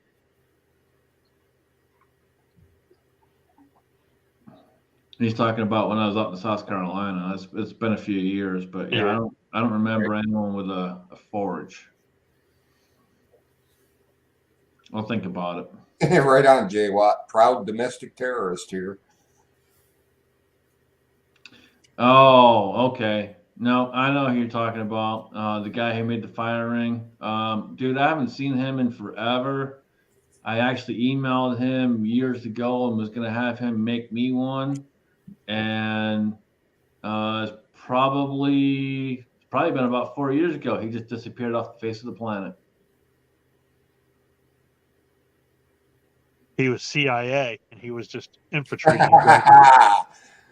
He's talking about when I was up in South Carolina. It's been a few years, but yeah. I don't remember anyone with a forge. I'll think about it. Right on, Jay Watt. Proud domestic terrorist here. Oh, okay. No, I know who you're talking about. The guy who made the fire ring. Dude, I haven't seen him in forever. I actually emailed him years ago and was going to have him make me one. And it's probably been about 4 years ago. He just disappeared off the face of the planet. He was CIA, and he was just infiltrating.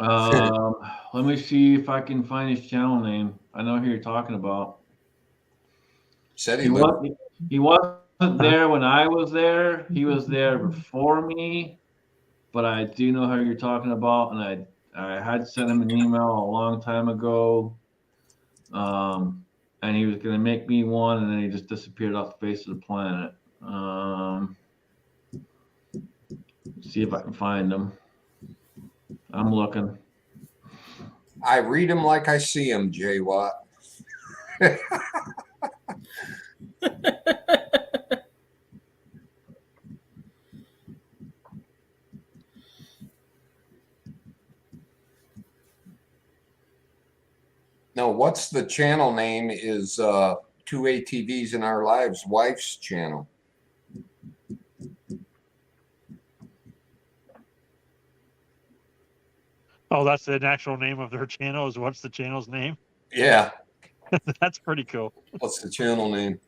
Let me see if I can find his channel name. I know who you're talking about. Said he wasn't there when I was there. He was there before me, but I do know who you're talking about, and I had sent him an email a long time ago. And he was going to make me one, and then he just disappeared off the face of the planet. See if I can find him. I'm looking. I read him like I see him, Jay Watt. No, what's the channel name is Two ATVs in Our Lives wife's channel. Oh, that's the actual name of their channel. Is what's the channel's name? Yeah. That's pretty cool. What's the channel name?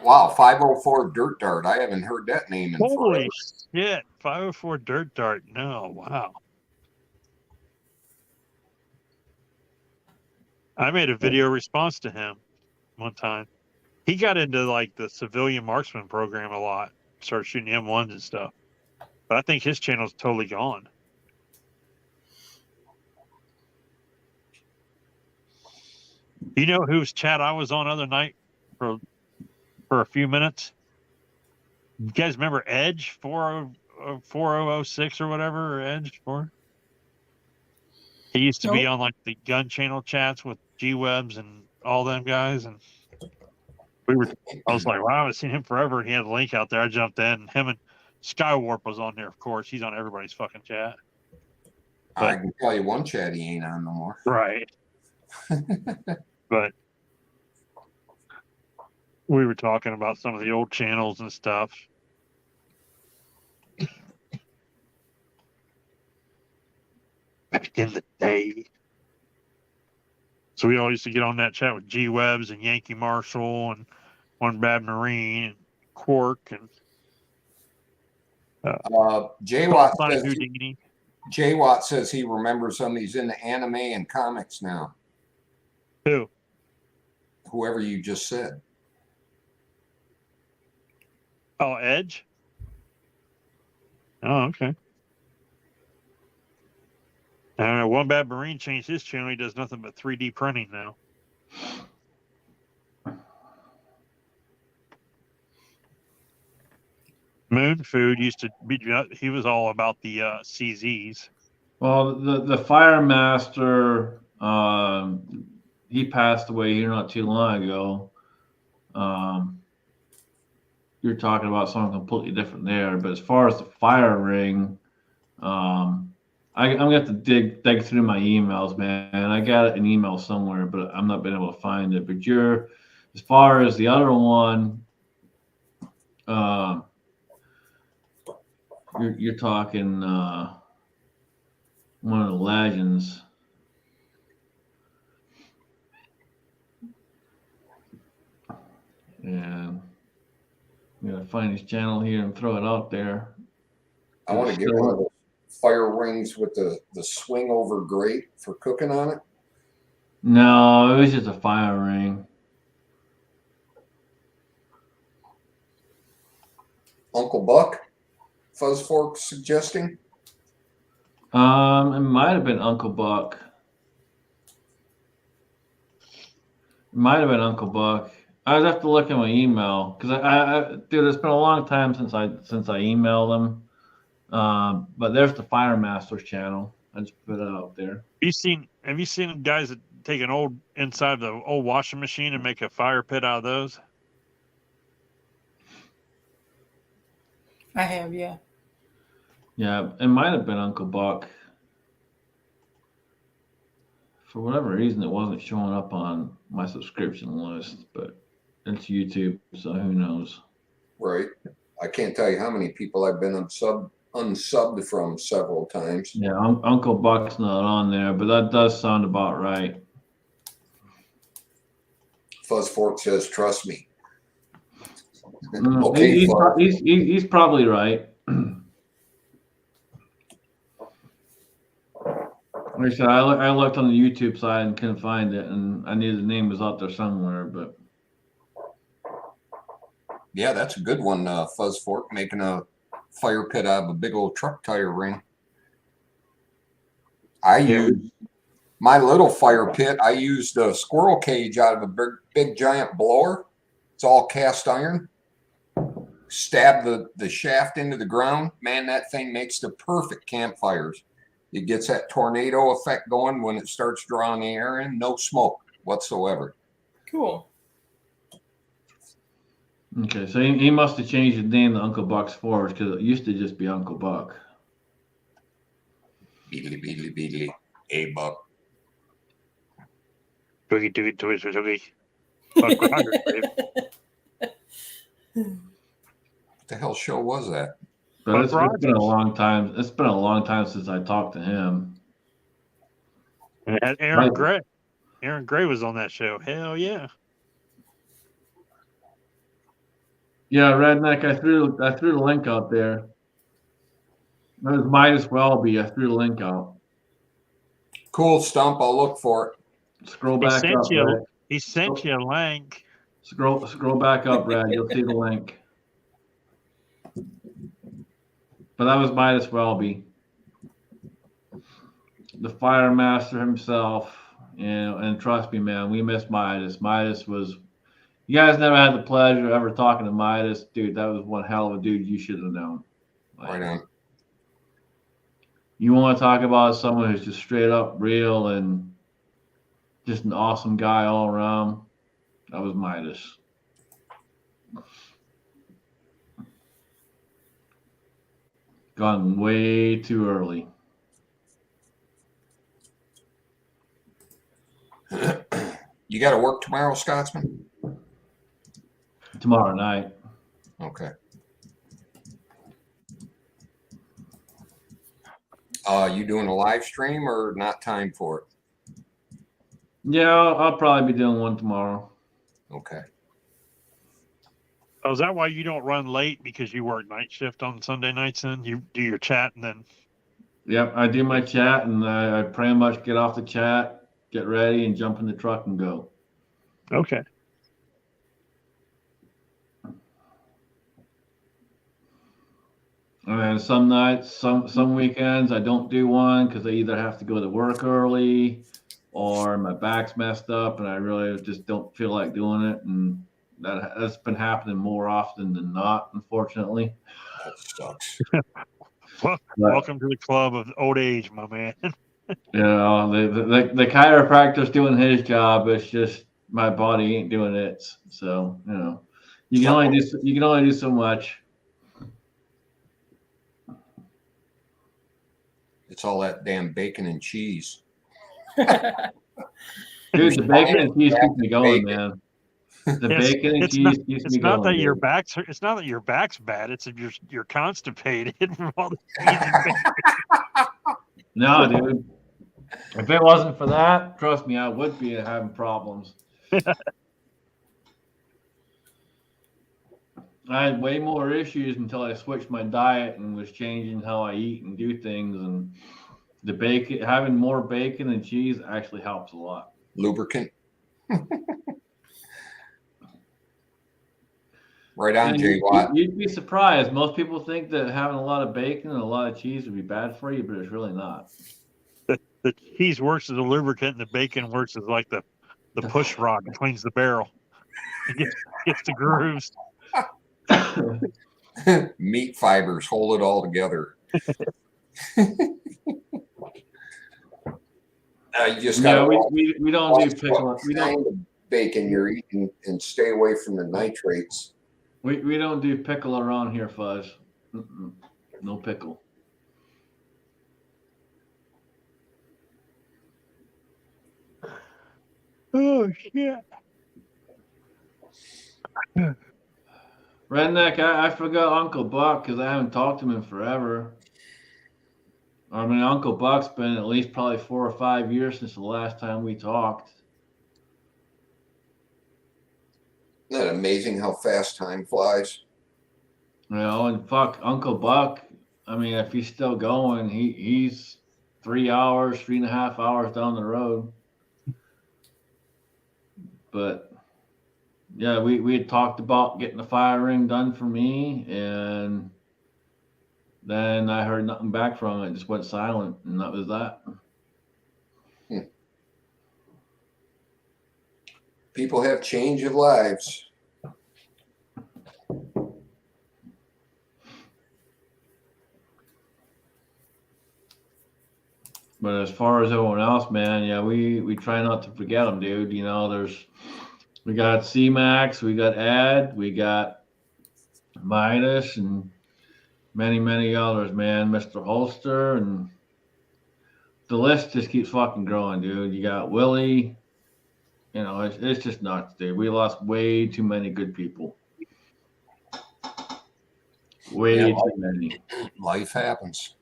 Wow, 504 Dirt Dart. I haven't heard that name in Holy forever. shit. 504 Dirt Dart. No, wow. I made a video response to him one time. He got into like the civilian marksman program a lot, started shooting M1s and stuff. But I think his channel's totally gone. You know whose chat I was on other night for a few minutes? You guys remember Edge 4006 or whatever, or Edge 4? He used to be on like the gun channel chats with G-Webs and all them guys, and I was like, wow, I haven't seen him forever. And he had a link out there. I jumped in. Him and Skywarp was on there, of course. He's on everybody's fucking chat. But, I can tell you one chat he ain't on no more. Right. But we were talking about some of the old channels and stuff. Back in the day. So we all used to get on that chat with G-Webs and Yankee Marshall and One Bad Marine and Quark and Jay Watt says, Houdini. Jay Watt says he remembers some. He's into anime and comics now. Who? Whoever you just said. Oh, Edge? Oh, okay. I don't know. One Bad Marine changed his channel. He does nothing but 3D printing now. Moon Food used to be. He was all about the CZs. Well, the Fire Master, he passed away here not too long ago. You're talking about something completely different there. But as far as the fire ring, I'm gonna have to dig through my emails, man. I got an email somewhere, but I'm not been able to find it. But as far as the other one, you're talking one of the legends. And I'm gonna find his channel here and throw it out there. I want to get one of those fire rings with the swing over grate for cooking on it. No, it was just a fire ring. Uncle Buck, Fuzz Fork suggesting. It might have been Uncle Buck. It might have been Uncle Buck. I'd have to look at my email because dude, it's been a long time since I emailed him. But there's the Fire Masters channel. I just put it out there. Have you seen guys that take an old inside the old washing machine and make a fire pit out of those? I have, yeah. Yeah, it might have been Uncle Buck. For whatever reason, it wasn't showing up on my subscription list, but it's YouTube, so who knows? Right. I can't tell you how many people I've been unsubbed from several times. Yeah, Uncle Buck's not on there, but that does sound about right. Fuzz Fork says, "Trust me." Okay, he's probably right. Like I said, I looked on the YouTube side and couldn't find it, and I knew the name was out there somewhere. But yeah, that's a good one. Fuzz Fork making a fire pit out of a big old truck tire ring. I used my little fire pit. I used a squirrel cage out of a big giant blower. It's all cast iron. Stab the shaft into the ground. Man, that thing makes the perfect campfires. It gets that tornado effect going when it starts drawing the air in. No smoke whatsoever. Cool. okay, so he must have changed his name to Uncle Buck's Forge because it used to just be Uncle Buck. Beedly, beedly, beedly. A Buck. Toogie. Buck 100, babe. What the hell show was that? But it's been a long time. It's been a long time since I talked to him. And it had Aaron Gray. Aaron Gray was on that show. Hell yeah. Yeah, Redneck. I threw the link out there. That was Midas Welby. I threw the link out. Cool, Stump. I'll look for it. Scroll back up. He sent you a link. Scroll back up, Brad. You'll see the link. But that was Midas Welby, the Fire Master himself. And trust me, man, we miss Midas. Midas was. You guys never had the pleasure of ever talking to Midas, dude. That was one hell of a dude. You should have known. Right on. You want to talk about someone who's just straight up real and just an awesome guy all around? That was Midas. Gone way too early. You got to work tomorrow, Scotsman? Tomorrow night. Okay. You doing a live stream or not time for it? Yeah, I'll probably be doing one tomorrow. Okay. Oh, is that why you don't run late? Because you work night shift on Sunday nights then? You do your chat and then... Yep, I do my chat and I pretty much get off the chat, get ready, and jump in the truck and go. Okay. And some nights, some weekends, I don't do one because I either have to go to work early, or my back's messed up, and I really just don't feel like doing it. And that's been happening more often than not, unfortunately. That sucks. Well, welcome to the club of old age, my man. You know, the chiropractor's doing his job. It's just my body ain't doing it. So, you know, you can only do so much. It's all that damn bacon and cheese. Dude, the bacon and cheese keeps me going, man. The bacon and cheese keeps me going. It's not that your back's hurt. It's not that your back's bad. It's that you're constipated from all the cheese and bacon. No, dude. If it wasn't for that, trust me, I would be having problems. I had way more issues until I switched my diet and was changing how I eat and do things. And the bacon, having more bacon and cheese actually helps a lot. Lubricant. Right on, Jay Watt. You'd be surprised. Most people think that having a lot of bacon and a lot of cheese would be bad for you, but it's really not. The cheese works as a lubricant, and the bacon works as like the push rod that cleans the barrel. It gets the grooves. Meat fibers hold it all together. You just got we don't do pickle. We don't bacon you're eating and stay away from the nitrates. We don't do pickle around here, Fuzz. No pickle. Oh shit! Redneck, I forgot Uncle Buck because I haven't talked to him in forever. I mean, Uncle Buck's been at least probably 4 or 5 years since the last time we talked. Isn't that amazing how fast time flies? You know, and fuck Uncle Buck. I mean, if he's still going, he's 3 hours, 3.5 hours down the road. But yeah, we had talked about getting the fire ring done for me, and then I heard nothing back from it. It just went silent, and that was that. People have change of lives. But as far as everyone else, man, yeah, we try not to forget them, dude. You know, we got C-Max, we got Ed, we got Midas, and many, many others, man. Mr. Holster, and the list just keeps fucking growing, dude. You got Willie. You know, it's just nuts, dude. We lost way too many good people. Way too many. Life happens.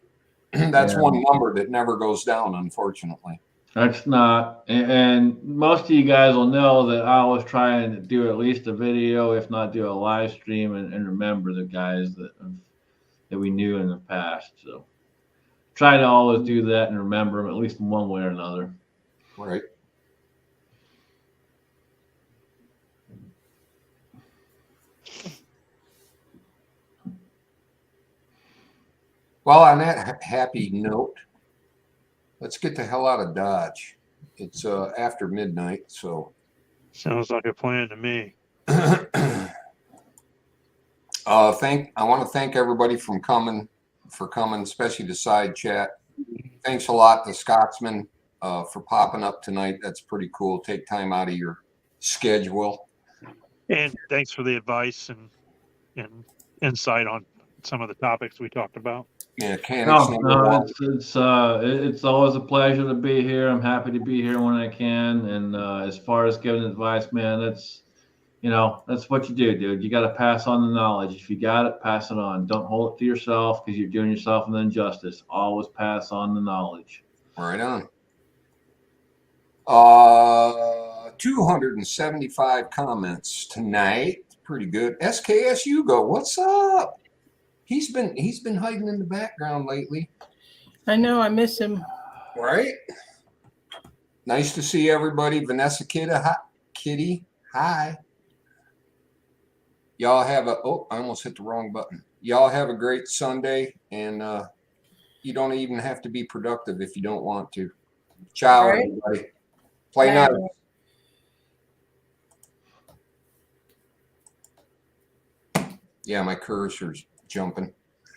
That's one number that never goes down, unfortunately. That's not, and most of you guys will know that I always try and do at least a video, if not do a live stream, and remember the guys that we knew in the past. So try to always do that and remember them at least in one way or another. Right. Well, on that happy note, let's get the hell out of Dodge. It's after midnight, so. Sounds like a plan to me. I want to thank everybody for coming, especially the side chat. Thanks a lot to Scotsman for popping up tonight. That's pretty cool. Take time out of your schedule. And thanks for the advice and insight on some of the topics we talked about. Yeah, it's always a pleasure to be here. I'm happy to be here when I can. And as far as giving advice, man, that's what you do, dude. You got to pass on the knowledge. If you got it, pass it on. Don't hold it to yourself because you're doing yourself an injustice. Always pass on the knowledge. Right on. 275 comments tonight. Pretty good. SKS Hugo, what's up? He's been hiding in the background lately. I know, I miss him. Right? Nice to see everybody. Vanessa Kitty, hi. Y'all have I almost hit the wrong button. y'all have a great Sunday, and you don't even have to be productive if you don't want to. Ciao, All right. everybody. Play Bye, nice. everyone. Yeah, my cursor's jumping.